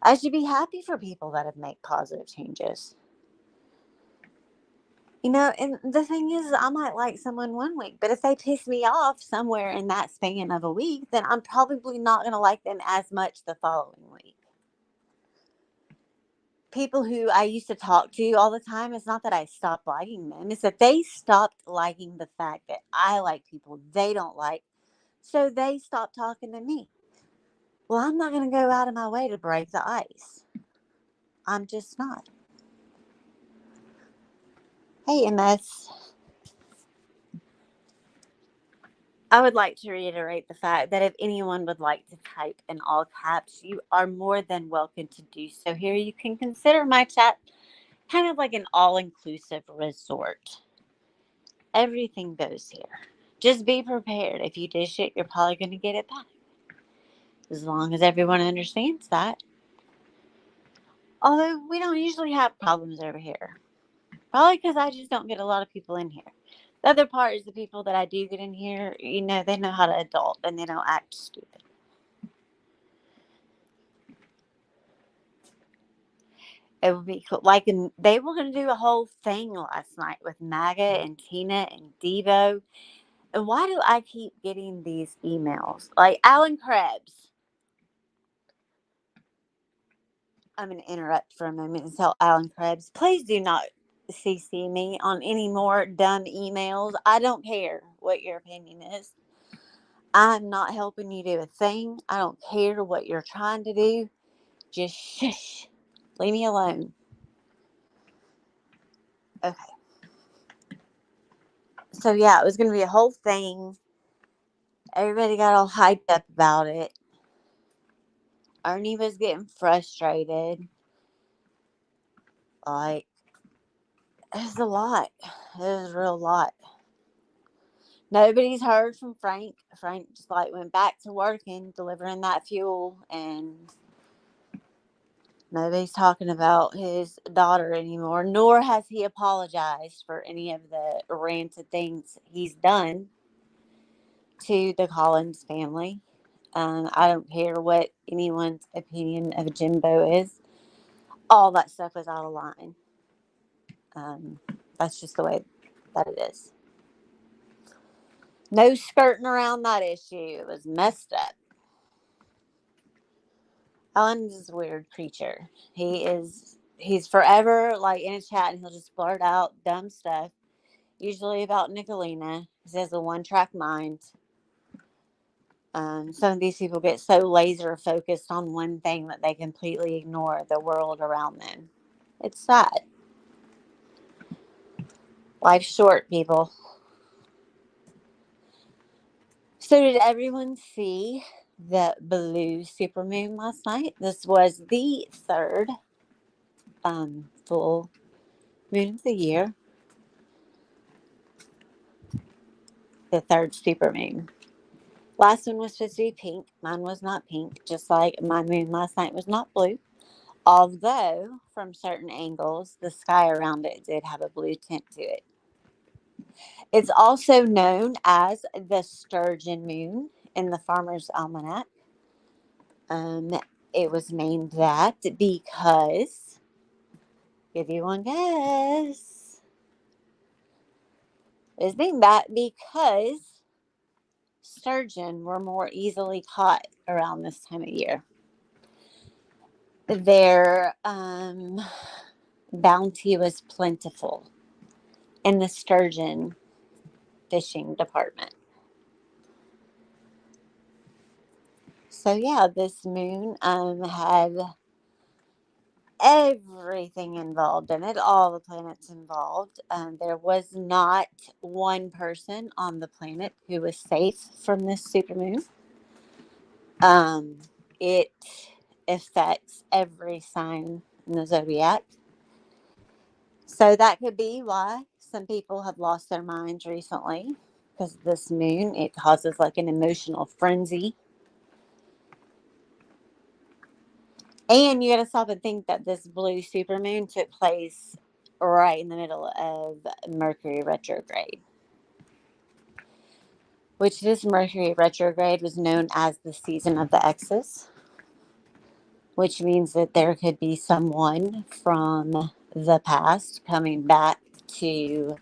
I should be happy for people that have made positive changes. And the thing is, I might like someone one week, but if they piss me off somewhere in that span of a week, then I'm probably not going to like them as much the following week. People who I used to talk to all the time, it's not that I stopped liking them, it's that they stopped liking the fact that I like people they don't like. So they stopped talking to me. Well, I'm not going to go out of my way to break the ice. I'm just not. Hey, MS. I would like to reiterate the fact that if anyone would like to type in all caps, you are more than welcome to do so. Here you can consider my chat kind of like an all inclusive resort. Everything goes here. Just be prepared. If you dish it, you're probably going to get it back. As long as everyone understands that. Although we don't usually have problems over here. Probably because I just don't get a lot of people in here. The other part is the people that I do get in here, they know how to adult and they don't act stupid. It would be cool. Like, they were going to do a whole thing last night with MAGA and Tina and Devo. And why do I keep getting these emails? Like, Alan Krebs. I'm going to interrupt for a moment and tell Alan Krebs, please do not CC me on any more dumb emails. I don't care what your opinion is. I'm not helping you do a thing. I don't care what you're trying to do. Just shush. Leave me alone. Okay. So, yeah, it was going to be a whole thing. Everybody got all hyped up about it. Ernie was getting frustrated. Like, it was a lot. It was a real lot. Nobody's heard from Frank. Frank just went back to working, delivering that fuel, and nobody's talking about his daughter anymore, nor has he apologized for any of the ranted things he's done to the Collins family. I don't care what anyone's opinion of Jimbo is. All that stuff is out of line. That's just the way that it is. No skirting around that issue. It was messed up. Alan is a weird creature. He's forever in a chat and he'll just blurt out dumb stuff, usually about Nicolina. He has a one-track mind. Some of these people get so laser focused on one thing that they completely ignore the world around them. It's sad. Life's short, people. So, did everyone see the blue supermoon last night? This was the third full moon of the year, the third supermoon. Last one was supposed to be pink. Mine was not pink, just like my moon last night was not blue. Although, from certain angles, the sky around it did have a blue tint to it. It's also known as the sturgeon moon in the Farmer's Almanac. Um, it was named that because, give you one guess, it's named that because sturgeon were more easily caught around this time of year. Their bounty was plentiful in the sturgeon fishing department. So yeah, this moon had everything involved in it, all the planets involved. There was not one person on the planet who was safe from this supermoon. It affects every sign in the zodiac. So that could be why some people have lost their minds recently because this moon, it causes like an emotional frenzy. And you got to stop and think that this blue supermoon took place right in the middle of Mercury retrograde, which this Mercury retrograde was known as the season of the X's, which means that there could be someone from the past coming back to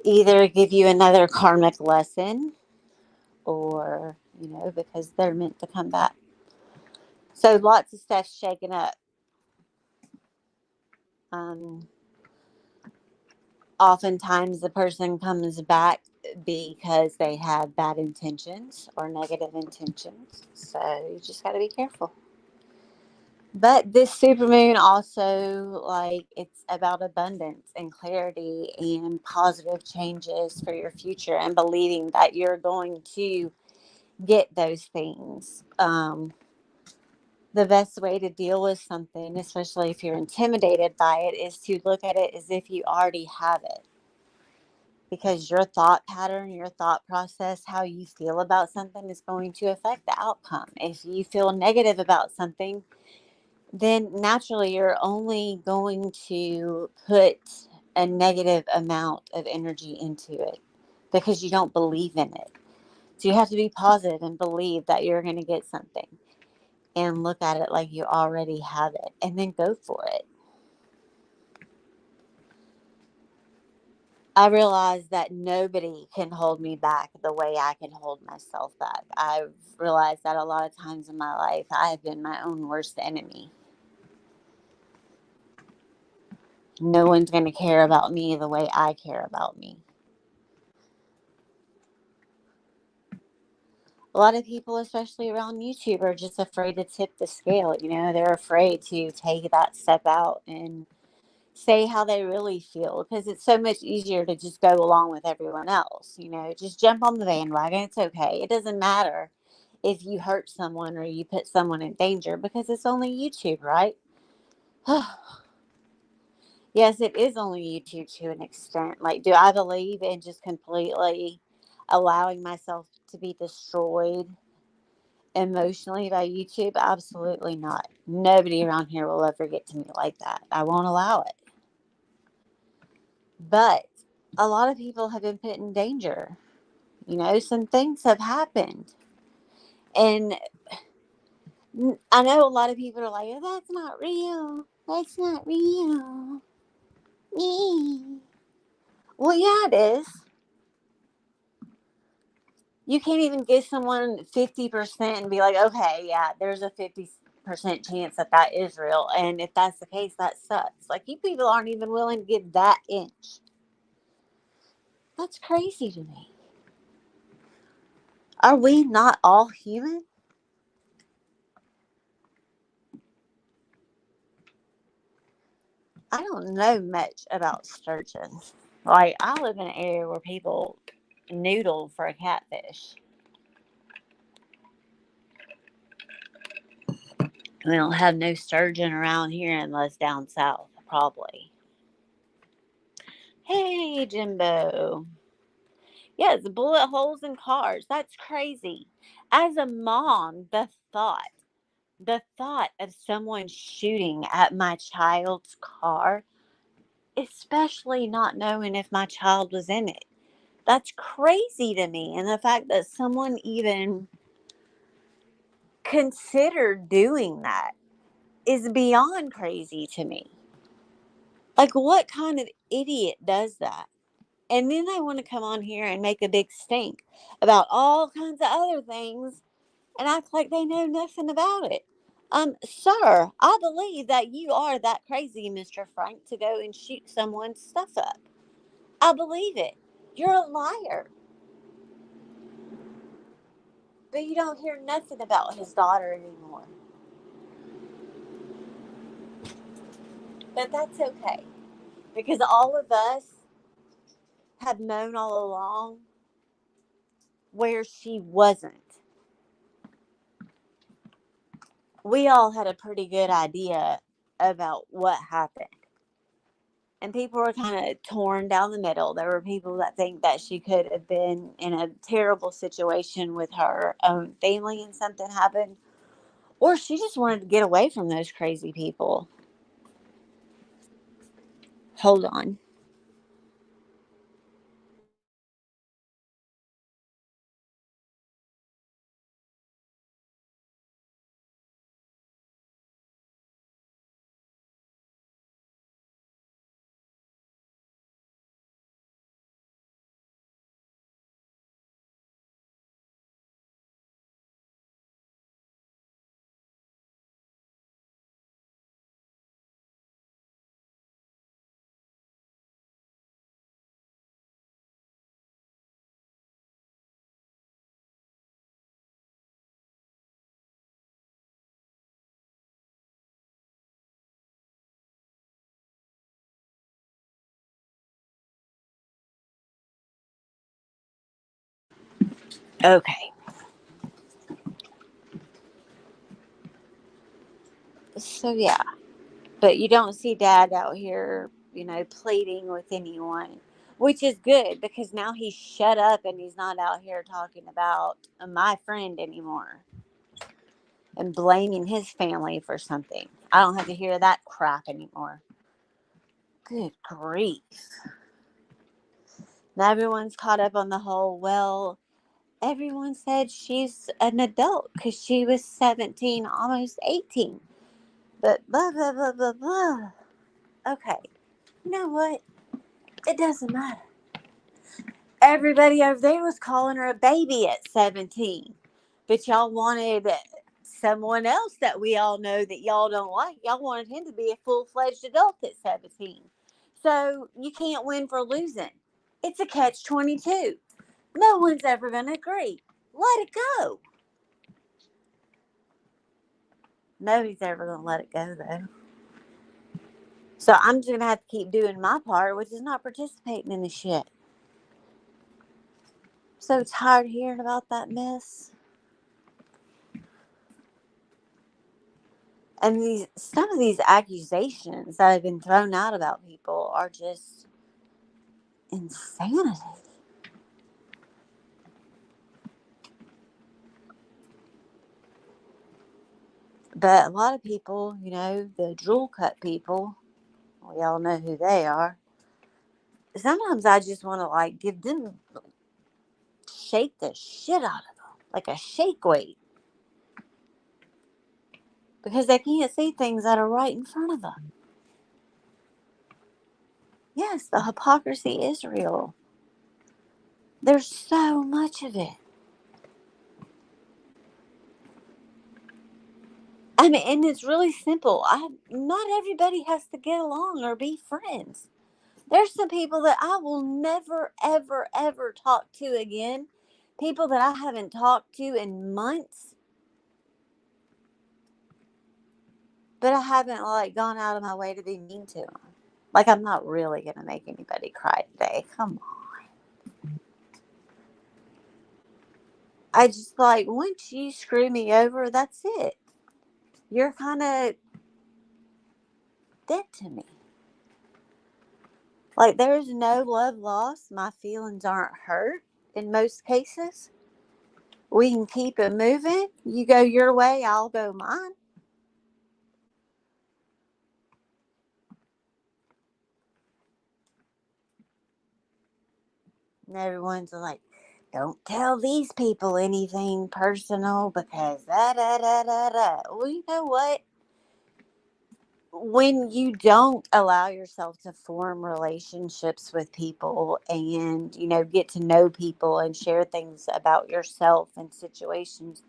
either give you another karmic lesson or, because they're meant to come back. So lots of stuff shaking up. Um, Oftentimes the person comes back because they have bad intentions or negative intentions. So you just got to be careful. But this supermoon also, like, it's about abundance and clarity and positive changes for your future and believing that you're going to get those things. The best way to deal with something, especially if you're intimidated by it, is to look at it as if you already have it. Because your thought pattern, your thought process, how you feel about something is going to affect the outcome. If you feel negative about something, then naturally you're only going to put a negative amount of energy into it because you don't believe in it. So you have to be positive and believe that you're going to get something and look at it like you already have it and then go for it. I realized that nobody can hold me back the way I can hold myself back. I've realized that a lot of times in my life, I have been my own worst enemy. No one's going to care about me the way I care about me. A lot of people, especially around YouTube, are just afraid to tip the scale. They're afraid to take that step out and say how they really feel because it's so much easier to just go along with everyone else. Just jump on the bandwagon. It's okay. It doesn't matter if you hurt someone or you put someone in danger because it's only YouTube, right? Yes, it is only YouTube to an extent. Like, do I believe in just completely allowing myself to be destroyed emotionally by YouTube? Absolutely not. Nobody around here will ever get to me like that. I won't allow it. But a lot of people have been put in danger. Some things have happened. And I know a lot of people are like, oh, that's not real. That's not real. Well, yeah, it is. You can't even give someone 50% and be like, okay, yeah, there's a 50% chance that is real. And if that's the case, that sucks. Like, you people aren't even willing to give that inch. That's crazy to me. Are we not all human? I don't know much about sturgeon. Like, I live in an area where people noodle for a catfish. We don't have no sturgeon around here unless down south, probably. Hey, Jimbo. Yes, bullet holes in cars. That's crazy. As a mom, the thought of someone shooting at my child's car, especially not knowing if my child was in it. That's crazy to me. And the fact that someone even considered doing that is beyond crazy to me. Like, what kind of idiot does that? And then they want to come on here and make a big stink about all kinds of other things and act like they know nothing about it. Sir, I believe that you are that crazy, Mr. Frank, to go and shoot someone's stuff up. I believe it. You're a liar. But you don't hear nothing about his daughter anymore. But that's okay. Because all of us have known all along where she wasn't. We all had a pretty good idea about what happened. And people were kind of torn down the middle. There were people that think that she could have been in a terrible situation with her own family and something happened. Or she just wanted to get away from those crazy people. Hold on. Okay. So, yeah. But you don't see dad out here, pleading with anyone, which is good because now he's shut up and he's not out here talking about my friend anymore and blaming his family for something. I don't have to hear that crap anymore. Good grief. Now everyone's caught up on the whole, well, everyone said she's an adult because she was 17, almost 18. But blah, blah, blah, blah, blah. Okay. You know what? It doesn't matter. Everybody over there was calling her a baby at 17. But y'all wanted someone else that we all know that y'all don't like. Y'all wanted him to be a full-fledged adult at 17. So you can't win for losing. It's a catch-22. No one's ever going to agree. Let it go. Nobody's ever going to let it go, though. So I'm just going to have to keep doing my part, which is not participating in the shit. So tired of hearing about that mess. And some of these accusations that have been thrown out about people are just insanity. But a lot of people, the drool cut people, we all know who they are. Sometimes I just want to give them, shake the shit out of them, like a shake weight. Because they can't see things that are right in front of them. Yes, the hypocrisy is real. There's so much of it. I mean, and it's really simple. Not everybody has to get along or be friends. There's some people that I will never, ever, ever talk to again. People that I haven't talked to in months. But I haven't gone out of my way to be mean to them. Like, I'm not really going to make anybody cry today. Come on. I just like, once you screw me over, that's it. You're kind of dead to me. Like, there's no love lost. My feelings aren't hurt in most cases. We can keep it moving. You go your way, I'll go mine. And everyone's like, don't tell these people anything personal because da da da da da. Well, you know what? When you don't allow yourself to form relationships with people and, get to know people and share things about yourself and situations,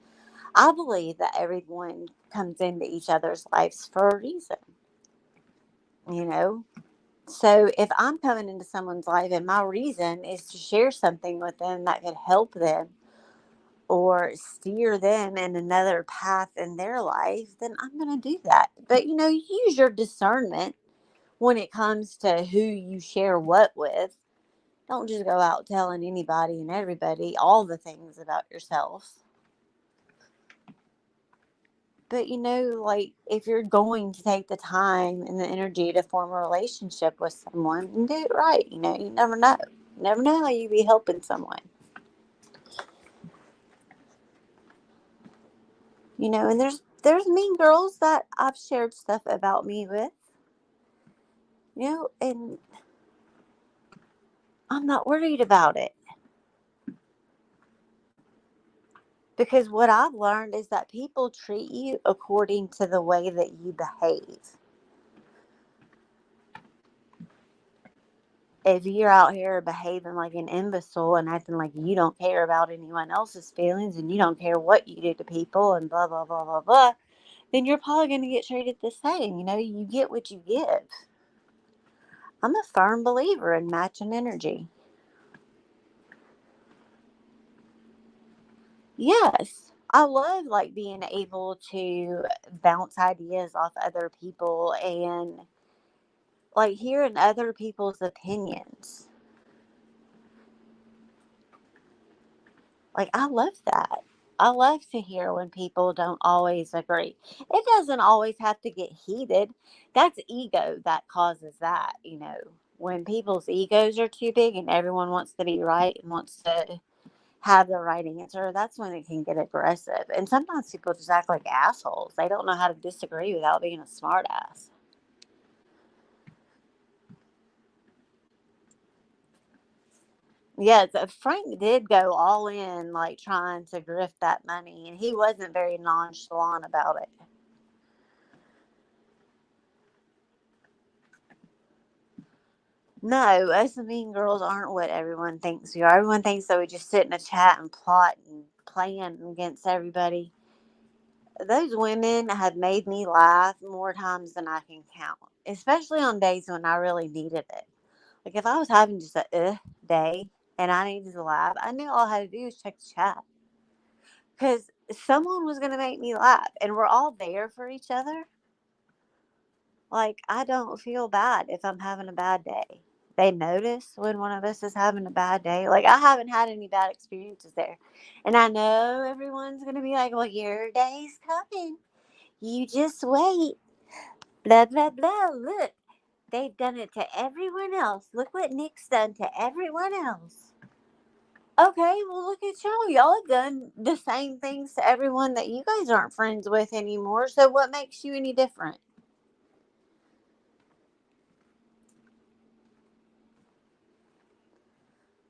I believe that everyone comes into each other's lives for a reason, you know? So if I'm coming into someone's life and my reason is to share something with them that could help them or steer them in another path in their life, then I'm going to do that. But, use your discernment when it comes to who you share what with. Don't just go out telling anybody and everybody all the things about yourself. But, like, if you're going to take the time and the energy to form a relationship with someone, and do it right. You never know. You never know how you be helping someone. And there's mean girls that I've shared stuff about me with. And I'm not worried about it. Because what I've learned is that people treat you according to the way that you behave. If you're out here behaving like an imbecile and acting like you don't care about anyone else's feelings and you don't care what you do to people and blah, blah, blah, blah, blah, then you're probably going to get treated the same. You get what you give. I'm a firm believer in matching energy. Yes. I love like being able to bounce ideas off other people and like hearing other people's opinions. Like, I love that. I love to hear when people don't always agree. It doesn't always have to get heated. That's ego that causes that. When people's egos are too big and everyone wants to be right and wants to have the right answer, that's when it can get aggressive. And sometimes people just act like assholes. They don't know how to disagree without being a smart ass. Yeah, so Frank did go all in, like trying to grift that money, and he wasn't very nonchalant about it. No, us mean girls aren't what everyone thinks we are. Everyone thinks that we just sit in a chat and plot and plan against everybody. Those women have made me laugh more times than I can count, especially on days when I really needed it. Like if I was having just a day and I needed to laugh, I knew all I had to do was check the chat because someone was going to make me laugh, and we're all there for each other. Like, I don't feel bad if I'm having a bad day. They notice when one of us is having a bad day. Like, I haven't had any bad experiences there. And I know everyone's going to be like, well, your day's coming. You just wait. Blah, blah, blah. Look, they've done it to everyone else. Look what Nick's done to everyone else. Okay, well, look at y'all. Y'all have done the same things to everyone that you guys aren't friends with anymore. So, what makes you any different?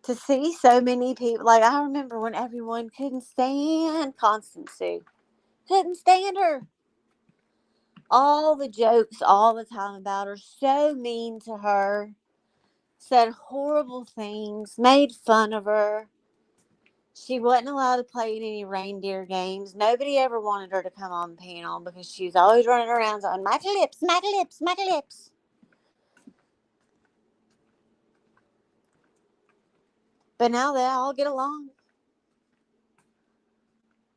To see so many people, like I remember when everyone couldn't stand Constancy, couldn't stand her. All the jokes all the time about her, so mean to her, said horrible things, made fun of her. She wasn't allowed to play in any reindeer games. Nobody ever wanted her to come on the panel because she was always running around saying, "My lips, my lips, my lips." But now they all get along.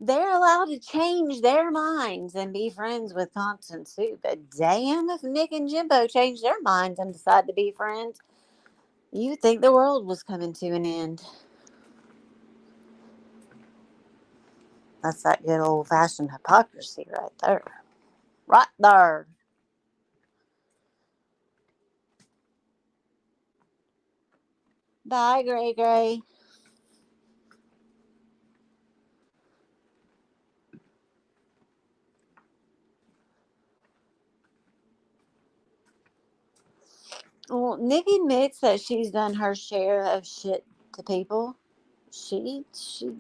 They're allowed to change their minds and be friends with Constance too. But damn, if Nick and Jimbo change their minds and decide to be friends, you'd think the world was coming to an end. That's that good old fashioned hypocrisy right there. Right there. Bye, Gray Gray. Well, Nick admits that she's done her share of shit to people.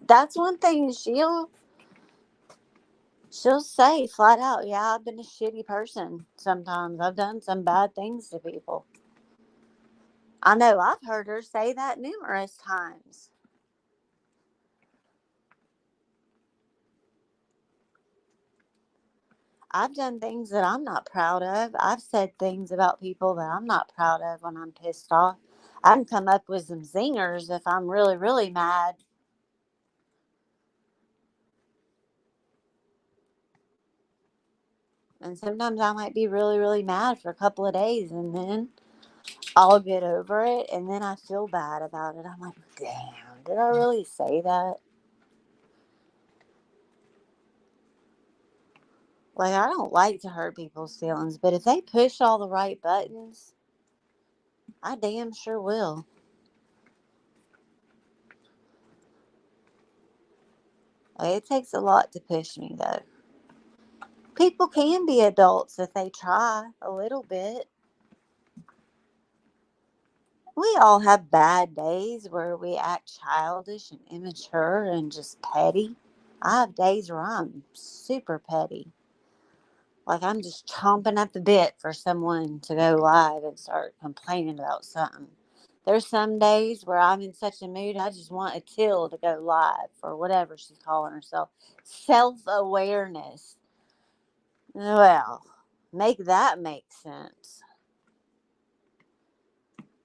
That's one thing she'll say flat out. Yeah, I've been a shitty person. Sometimes I've done some bad things to people. I know I've heard her say that numerous times. I've done things that I'm not proud of. I've said things about people that I'm not proud of when I'm pissed off. I can come up with some zingers if I'm really, really mad. And sometimes I might be really, really mad for a couple of days and then I'll get over it and then I feel bad about it. I'm like, damn, did I really say that? Like, I don't like to hurt people's feelings, but if they push all the right buttons, I damn sure will. Like, it takes a lot to push me, though. People can be adults if they try a little bit. We all have bad days where we act childish and immature and just petty. I have days where I'm super petty. Like I'm just chomping at the bit for someone to go live and start complaining about something. There's some days where I'm in such a mood, I just want a Till to go live for whatever she's calling herself. Self awareness. Well, make that make sense.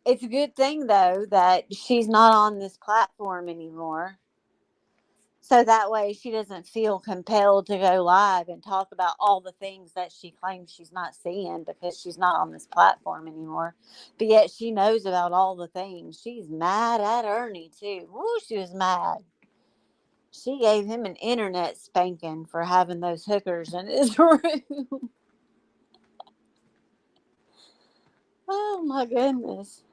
It's a good thing, though, that she's not on this platform anymore. So that way she doesn't feel compelled to go live and talk about all the things that she claims she's not seeing because she's not on this platform anymore. But yet she knows about all the things. She's mad at Ernie too. Woo, she was mad. She gave him an internet spanking for having those hookers in his room. Oh my goodness.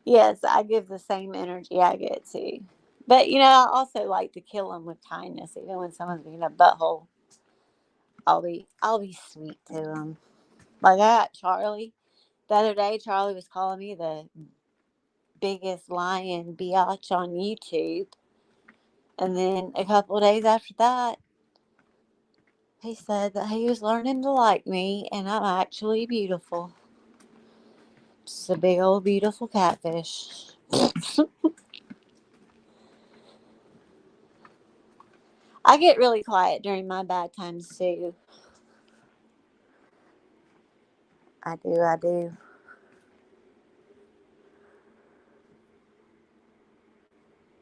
Yes, I give the same energy I get too. But I also like to kill them with kindness, even when someone's being a butthole. I'll be sweet to them. Like that, Charlie. The other day, Charlie was calling me the biggest lying biatch on YouTube, and then a couple of days after that, he said that he was learning to like me, and I'm actually beautiful. Just a big old beautiful catfish. I get really quiet during my bad times too. I do. I do.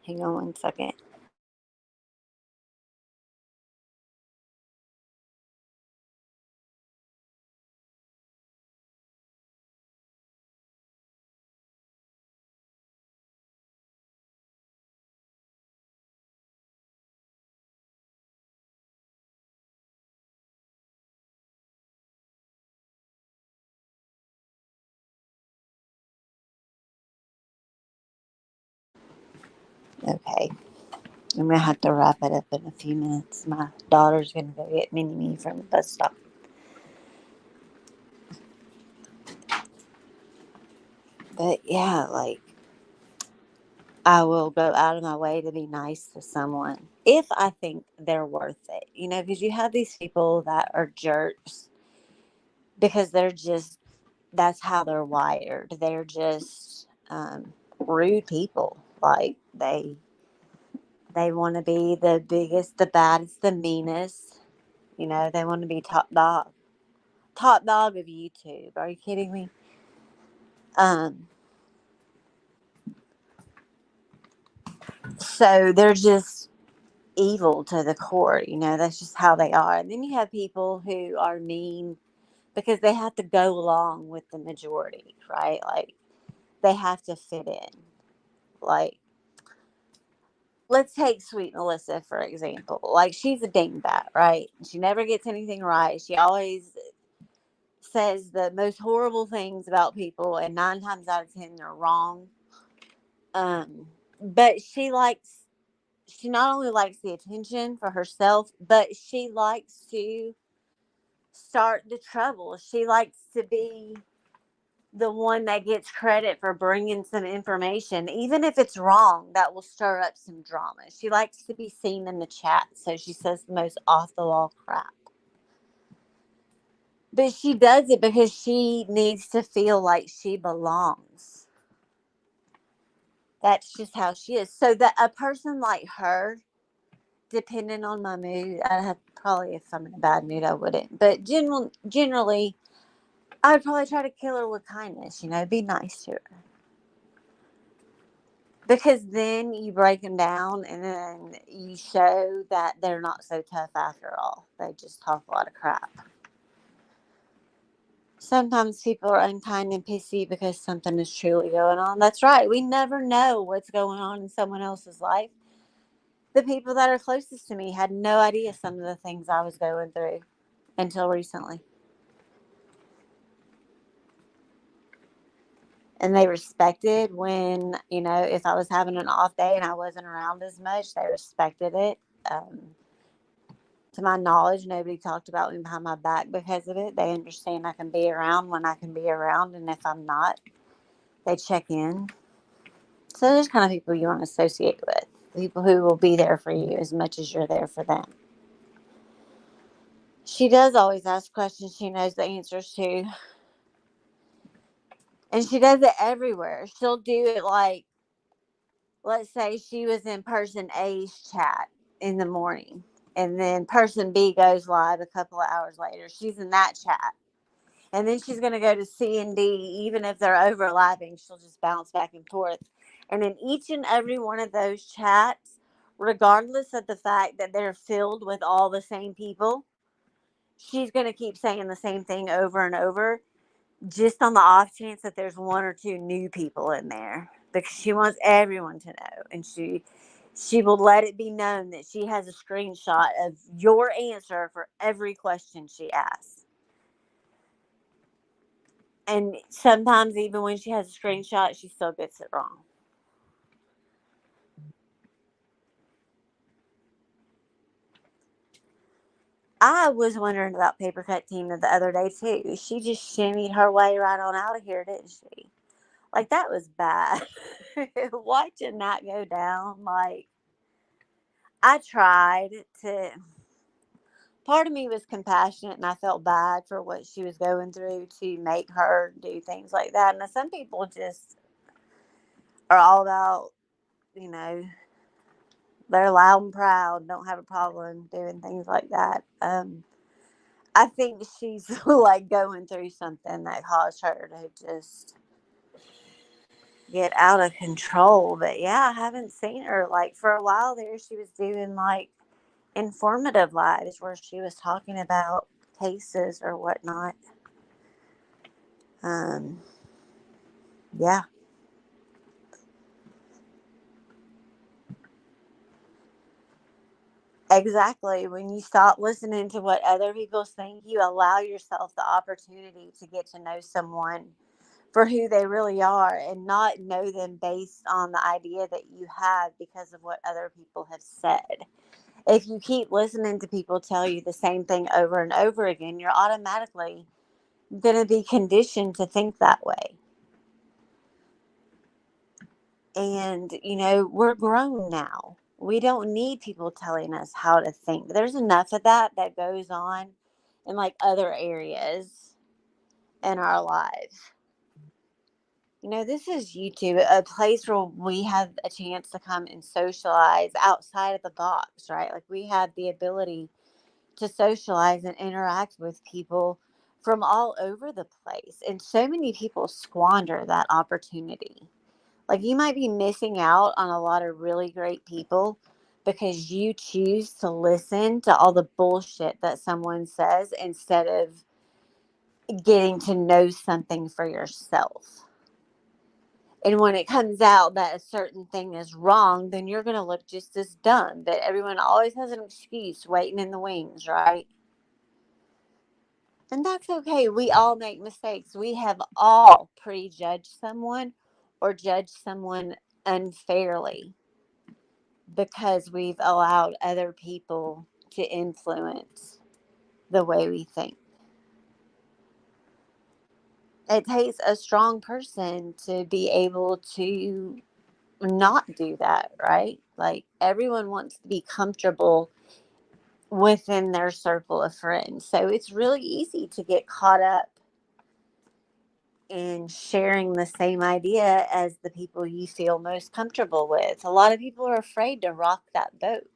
Hang on one second. Okay. I'm gonna have to wrap it up in a few minutes. My daughter's gonna go get Mini Me from the bus stop. But yeah, like I will go out of my way to be nice to someone if I think they're worth it. Because you have these people that are jerks because that's how they're wired. They're just rude people. Like they want to be the biggest, the baddest, the meanest. They want to be top dog of YouTube. Are you kidding me? Um, so they're just evil to the core. That's just how they are. And then you have people who are mean because they have to go along with the majority, right? Like, they have to fit in. Like, let's take Sweet Melissa, for example. Like, she's a dingbat, right? She never gets anything right. She always says the most horrible things about people, and 9 times out of 10, they're wrong. But she not only likes the attention for herself, but she likes to start the trouble. She likes to be the one that gets credit for bringing some information, even if it's wrong, that will stir up some drama. She likes to be seen in the chat, so she says the most off the wall crap. But she does it because she needs to feel like she belongs. That's just how she is. So that a person like her, depending on my mood, I'd have probably, if I'm in a bad mood, I wouldn't. But generally, I'd probably try to kill her with kindness. Be nice to her. Because then you break them down and then you show that they're not so tough after all. They just talk a lot of crap. Sometimes people are unkind and pissy because something is truly going on. That's right. We never know what's going on in someone else's life. The people that are closest to me had no idea some of the things I was going through until recently. And they respected when, if I was having an off day and I wasn't around as much, they respected it. To my knowledge, nobody talked about me behind my back because of it. They understand I can be around when I can be around, and if I'm not, they check in. So there's kind of people you want to associate with. People who will be there for you as much as you're there for them. She does always ask questions she knows the answers to. And she does it everywhere. She'll do it like, let's say she was in person A's chat in the morning, and then person B goes live a couple of hours later. She's in that chat. And then she's going to go to C and D, even if they're overlapping, she'll just bounce back and forth. And in each and every one of those chats, regardless of the fact that they're filled with all the same people, she's going to keep saying the same thing over and over, just on the off chance that there's one or two new people in there, because she wants everyone to know. And she will let it be known that she has a screenshot of your answer for every question she asks. And sometimes even when she has a screenshot, she still gets it wrong. I was wondering about Paper Cut Tina the other day too. She just shimmied her way right on out of here, didn't she? Like, that was bad. Watching that go down, like, I tried to. Part of me was compassionate and I felt bad for what she was going through to make her do things like that. And some people just are all about, you know, they're loud and proud, don't have a problem doing things like that. I think she's like going through something that caused her to just get out of control. But yeah, I haven't seen her. Like, for a while there, she was doing like informative lives where she was talking about cases or whatnot. Yeah. Exactly. When you stop listening to what other people think, you allow yourself the opportunity to get to know someone for who they really are and not know them based on the idea that you have because of what other people have said. If you keep listening to people tell you the same thing over and over again, you're automatically going to be conditioned to think that way. And, we're grown now. We don't need people telling us how to think. There's enough of that goes on in like other areas in our lives. This is YouTube, a place where we have a chance to come and socialize outside of the box, right? Like, we have the ability to socialize and interact with people from all over the place. And so many people squander that opportunity. Like, you might be missing out on a lot of really great people because you choose to listen to all the bullshit that someone says instead of getting to know something for yourself. And when it comes out that a certain thing is wrong, then you're going to look just as dumb. But everyone always has an excuse waiting in the wings, right? And that's okay. We all make mistakes. We have all prejudged someone or judged someone unfairly because we've allowed other people to influence the way we think. It takes a strong person to be able to not do that, right? Like everyone wants to be comfortable within their circle of friends. So it's really easy to get caught up in sharing the same idea as the people you feel most comfortable with. A lot of people are afraid to rock that boat.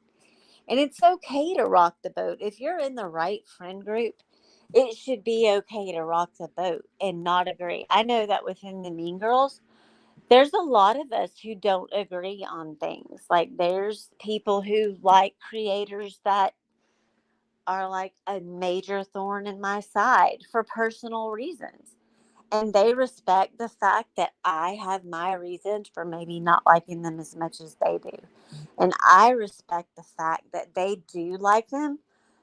And it's okay to rock the boat. If you're in the right friend group, it should be okay to rock the boat and not agree. I know that within the Mean Girls, there's a lot of us who don't agree on things. Like there's people who like creators that are like a major thorn in my side for personal reasons. And they respect the fact that I have my reasons for maybe not liking them as much as they do. And I respect the fact that they do like them.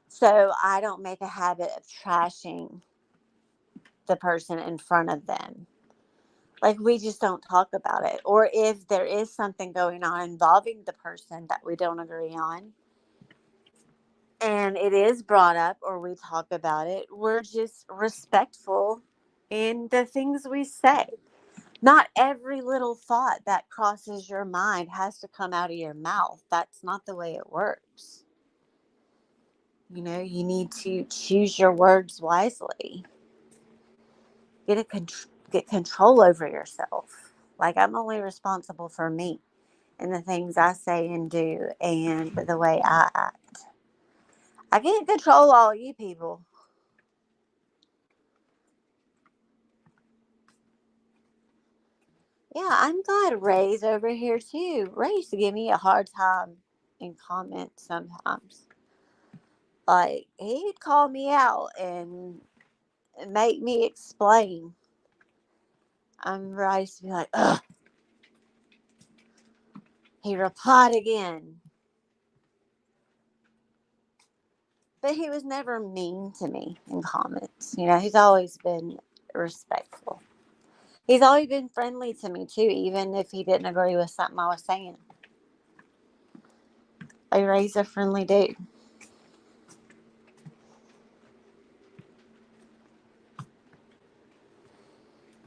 So I don't make a habit of trashing the person in front of them. Like we just don't talk about it. Or if there is something going on involving the person that we don't agree on and it is brought up or we talk about it, we're just respectful in the things we say. Not every little thought that crosses your mind has to come out of your mouth. That's not the way it works. You know, you need to choose your words wisely. Get control over yourself. Like I'm only responsible for me and the things I say and do and the way I act. I can't control all you people. Yeah, I'm glad Ray's over here too. Ray used to give me a hard time in comments sometimes. Like he'd call me out and make me explain. I remember I used to be like, ugh. He replied again. But he was never mean to me in comments. You know, he's always been respectful. He's always been friendly to me too, even if he didn't agree with something I was saying. Like Ray's a friendly dude.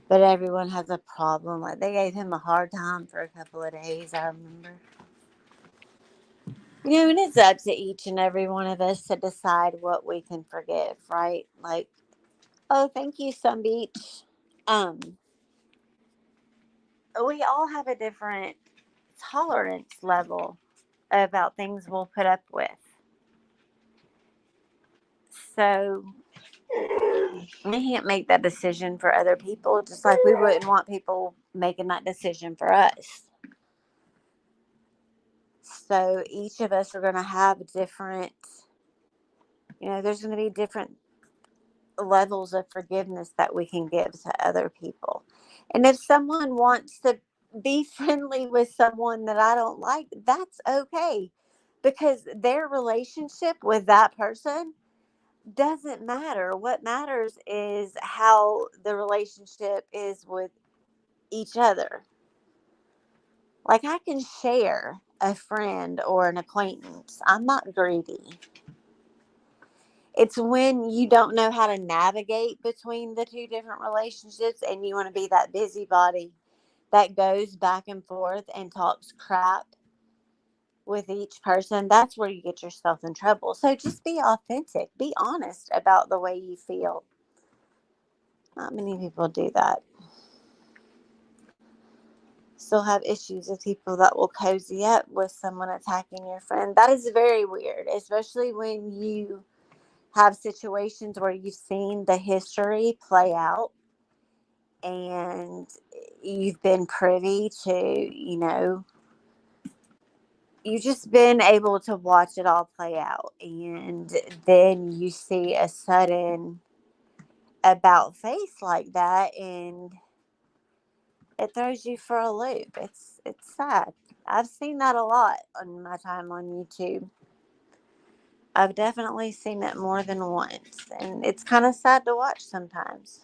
But everyone has a problem. Like they gave him a hard time for a couple of days, I remember. You know, and it's up to each and every one of us to decide what we can forgive, right? Like, oh, thank you, Sun Beach. Um, we all have a different tolerance level about things we'll put up with. So we can't make that decision for other people, just like we wouldn't want people making that decision for us. So each of us are going to have different, you know, there's going to be different levels of forgiveness that we can give to other people. And if someone wants to be friendly with someone that I don't like, that's okay. Because their relationship with that person doesn't matter. What matters is how the relationship is with each other. Like I can share a friend or an acquaintance. I'm not greedy. It's when you don't know how to navigate between the two different relationships and you want to be that busybody that goes back and forth and talks crap with each person. That's where you get yourself in trouble. So just be authentic. Be honest about the way you feel. Not many people do that. Still have issues with people that will cozy up with someone attacking your friend. That is very weird, especially when you have situations where you've seen the history play out and you've been privy to, you know, you've just been able to watch it all play out, and then you see a sudden about face like that, and it throws you for a loop. It's sad. I've seen that a lot on my time on YouTube. I've definitely seen it more than once, and it's kind of sad to watch sometimes.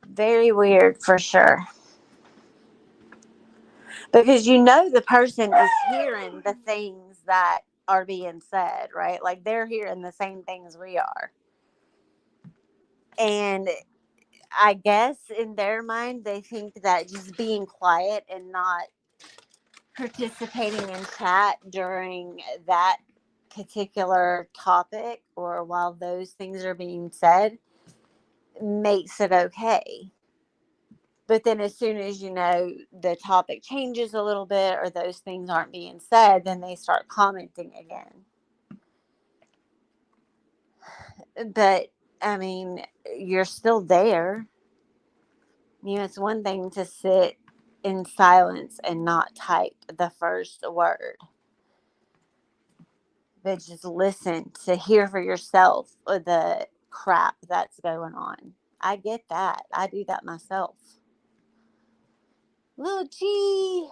Very weird for sure. Because the person is hearing the things that are being said, right? Like they're hearing the same things we are. And I guess in their mind, they think that just being quiet and not participating in chat during that particular topic or while those things are being said makes it okay. But then as soon as the topic changes a little bit or those things aren't being said, then they start commenting again. But I mean, you're still there. It's one thing to sit in silence and not type the first word, but just listen to hear for yourself the crap that's going on. I get that. I do that myself. Little G.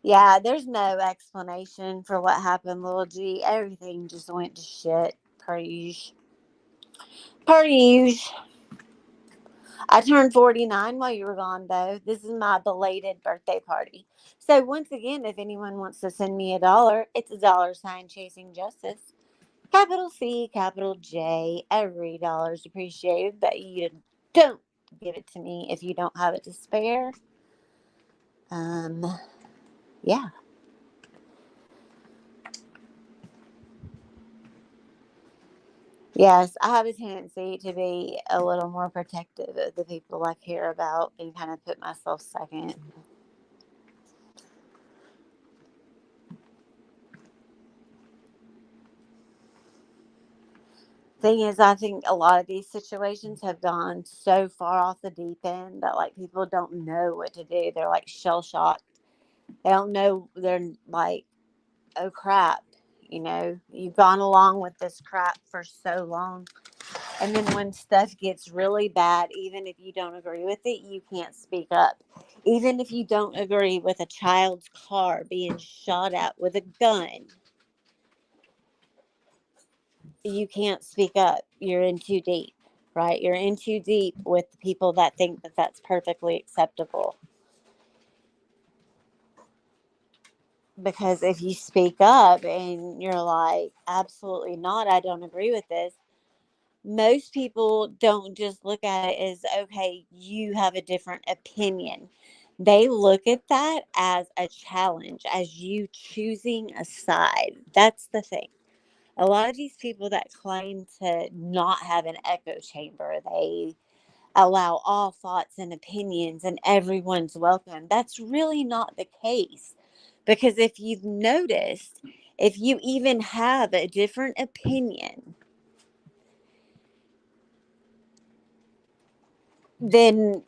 Yeah, there's no explanation for what happened, little G. Everything just went to shit. Per usual. Per usual. I turned 49 while you were gone, though. This is my belated birthday party. So, once again, if anyone wants to send me $1, it's $sign Chasing Justice. Capital C, capital J. Every dollar is appreciated, but you don't give it to me if you don't have it to spare. Yeah. Yes, I have a tendency to be a little more protective of the people I care about and kind of put myself second. Thing is, I think a lot of these situations have gone so far off the deep end that like people don't know what to do. They're like shell shocked. They don't know. They're like, oh crap, you've gone along with this crap for so long. And then when stuff gets really bad, even if you don't agree with it, you can't speak up. Even if you don't agree with a child's car being shot at with a gun, you can't speak up. You're in too deep, right? You're in too deep with the people that think that that's perfectly acceptable. Because if you speak up and you're like, absolutely not, I don't agree with this, most people don't just look at it as, okay, you have a different opinion. They look at that as a challenge, as you choosing a side. That's the thing. A lot of these people that claim to not have an echo chamber, they allow all thoughts and opinions and everyone's welcome. That's really not the case. Because if you've noticed, if you even have a different opinion, then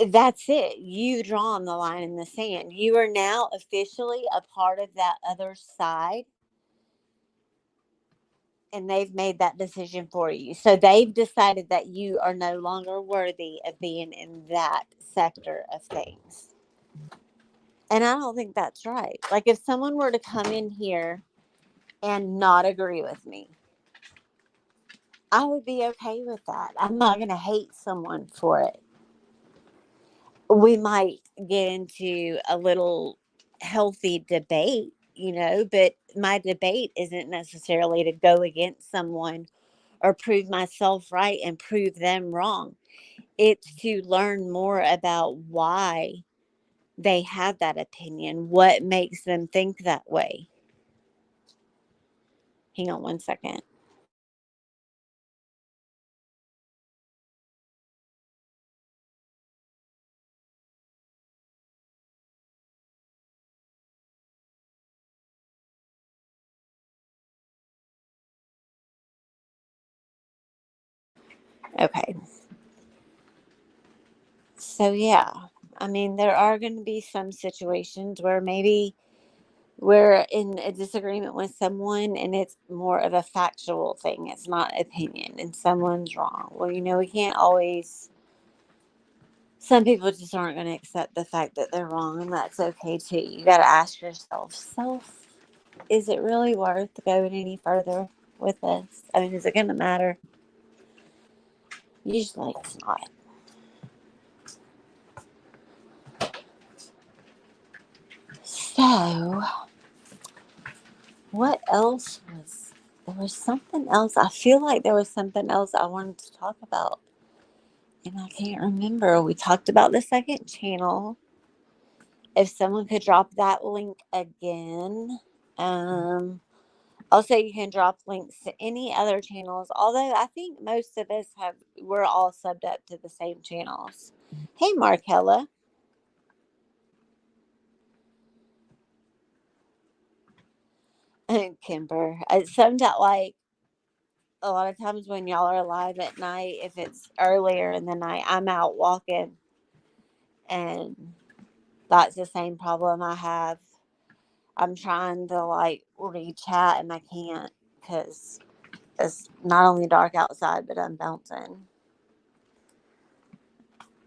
that's it. You drawn the line in the sand. You are now officially a part of that other side, and they've made that decision for you. So they've decided that you are no longer worthy of being in that sector of things. And I don't think that's right. Like if someone were to come in here and not agree with me, I would be okay with that. I'm not going to hate someone for it. We might get into a little healthy debate, but my debate isn't necessarily to go against someone or prove myself right and prove them wrong. It's to learn more about why they have that opinion, what makes them think that way. Hang on one second. Okay. So, yeah. I mean, there are going to be some situations where maybe we're in a disagreement with someone and it's more of a factual thing. It's not opinion and someone's wrong. Well, we can't always, some people just aren't going to accept the fact that they're wrong, and that's okay too. You got to ask yourself, is it really worth going any further with this? I mean, is it going to matter? Usually it's not. So, what else was there? Was something else. I feel like there was something else I wanted to talk about, and I can't remember. We talked about the second channel. If someone could drop that link again, also you can drop links to any other channels. Although I think most of us we're all subbed up to the same channels. Hey, Markella and Kimber. Sometimes, like a lot of times when y'all are live at night, if it's earlier in the night, I'm out walking, and that's the same problem I have. I'm trying to like read chat and I can't because it's not only dark outside, but I'm bouncing.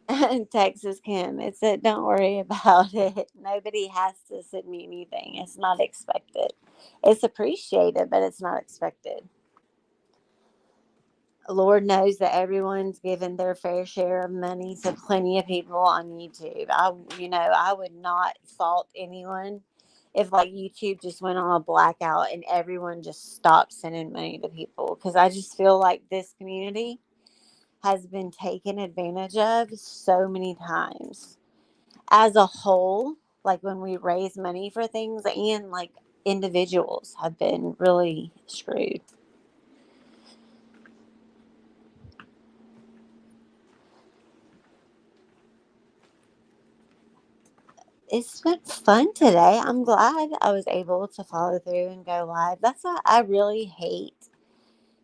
And Texas Kim, it said, don't worry about it. Nobody has to send me anything. It's not expected. It's appreciated, but it's not expected. Lord knows that everyone's given their fair share of money to plenty of people on YouTube. I would not fault anyone if like YouTube just went on a blackout and everyone just stopped sending money to people, because I just feel like this community has been taken advantage of so many times as a whole. Like when we raise money for things, and like individuals have been really screwed. It's been fun today. I'm glad I was able to follow through and go live. That's why I really hate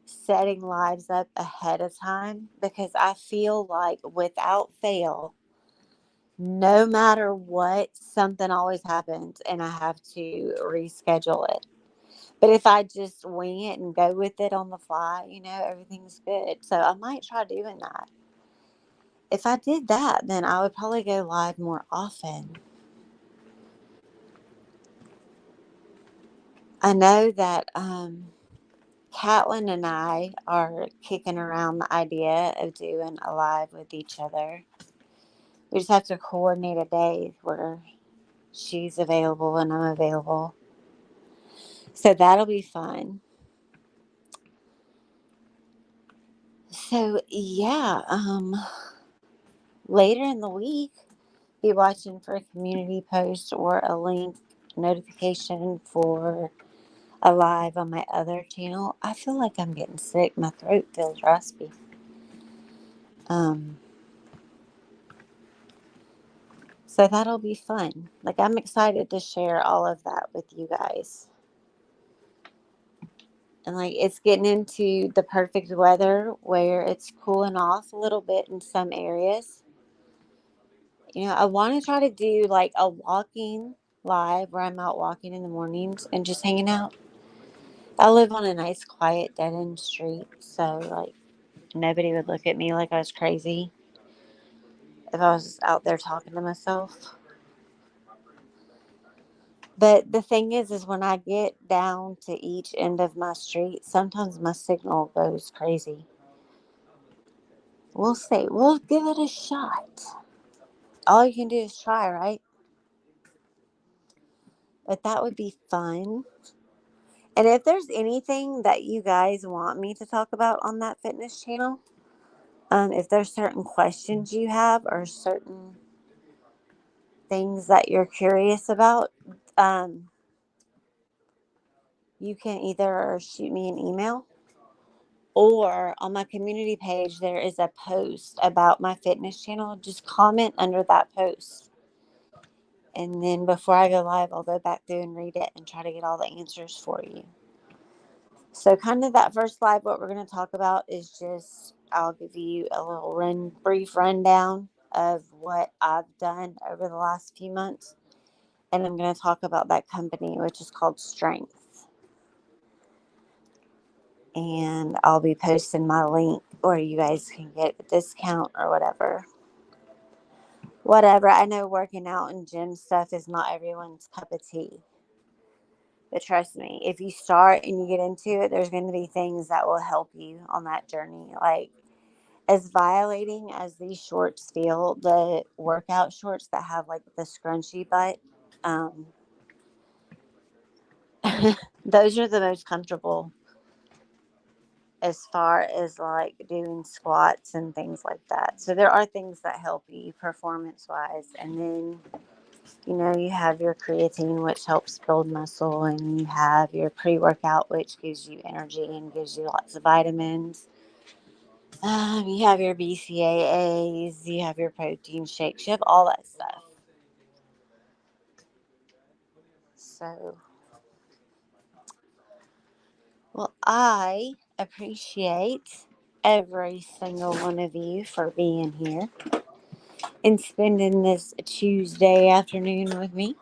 setting lives up ahead of time, because I feel like without fail, no matter what, something always happens and I have to reschedule it. But if I just wing it and go with it on the fly, everything's good. So I might try doing that. If I did that, then I would probably go live more often. I know that Catlin and I are kicking around the idea of doing a live with each other. We just have to coordinate a day where she's available and I'm available. So that'll be fun. So yeah, later in the week, be watching for a community post or a link notification for a live on my other channel. I feel like I'm getting sick. My throat feels raspy. So that'll be fun. Like, I'm excited to share all of that with you guys. And like, it's getting into the perfect weather where it's cooling off a little bit in some areas. I want to try to do like a walking live where I'm out walking in the mornings and just hanging out. I live on a nice, quiet, dead end street. So, like, nobody would look at me like I was crazy if I was out there talking to myself. But the thing is when I get down to each end of my street, sometimes my signal goes crazy. We'll see. We'll give it a shot. All you can do is try, right? But that would be fun. And if there's anything that you guys want me to talk about on that fitness channel, if there's certain questions you have or certain things that you're curious about, um, you can either shoot me an email, or on my community page, there is a post about my fitness channel. Just comment under that post. And then before I go live, I'll go back through and read it and try to get all the answers for you. So kind of that first live, what we're going to talk about is just, I'll give you a little brief rundown of what I've done over the last few months. And I'm going to talk about that company, which is called Strength. And I'll be posting my link where you guys can get a discount or whatever. Whatever. I know working out and gym stuff is not everyone's cup of tea. But trust me, if you start and you get into it, there's going to be things that will help you on that journey. Like, as violating as these shorts feel, the workout shorts that have like the scrunchy butt, um, those are the most comfortable as far as like doing squats and things like that. So there are things that help you performance wise. And then, you have your creatine, which helps build muscle, and you have your pre workout, which gives you energy and gives you lots of vitamins. You have your BCAAs, you have your protein shakes, you have all that stuff. So, well, I appreciate every single one of you for being here and spending this Tuesday afternoon with me.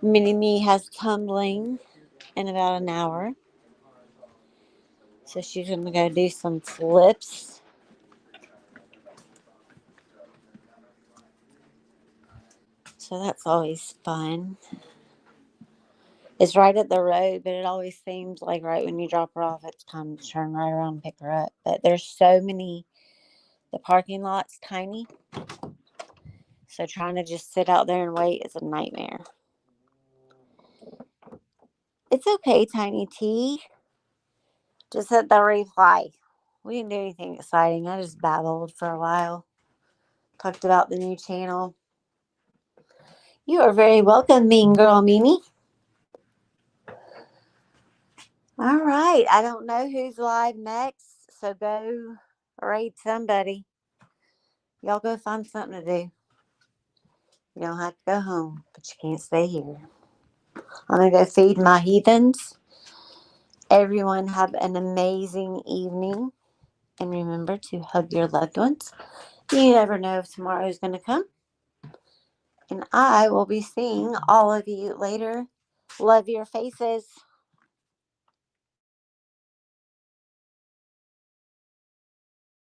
Mini Me has tumbling in about an hour, so she's going to go do some flips. So that's always fun. It's right at the road, but it always seems like right when you drop her off, it's time to turn right around and pick her up. But there's so many, the parking lot's tiny. So trying to just sit out there and wait is a nightmare. It's okay, Tiny T. Just hit the reply. We didn't do anything exciting. I just babbled for a while. Talked about the new channel. You are very welcome, mean girl Mimi. All right. I don't know who's live next, so go raid somebody. Y'all go find something to do. You don't have to go home, but you can't stay here. I'm going to go feed my heathens. Everyone have an amazing evening. And remember to hug your loved ones. You never know if tomorrow is going to come. And I will be seeing all of you later. Love your faces.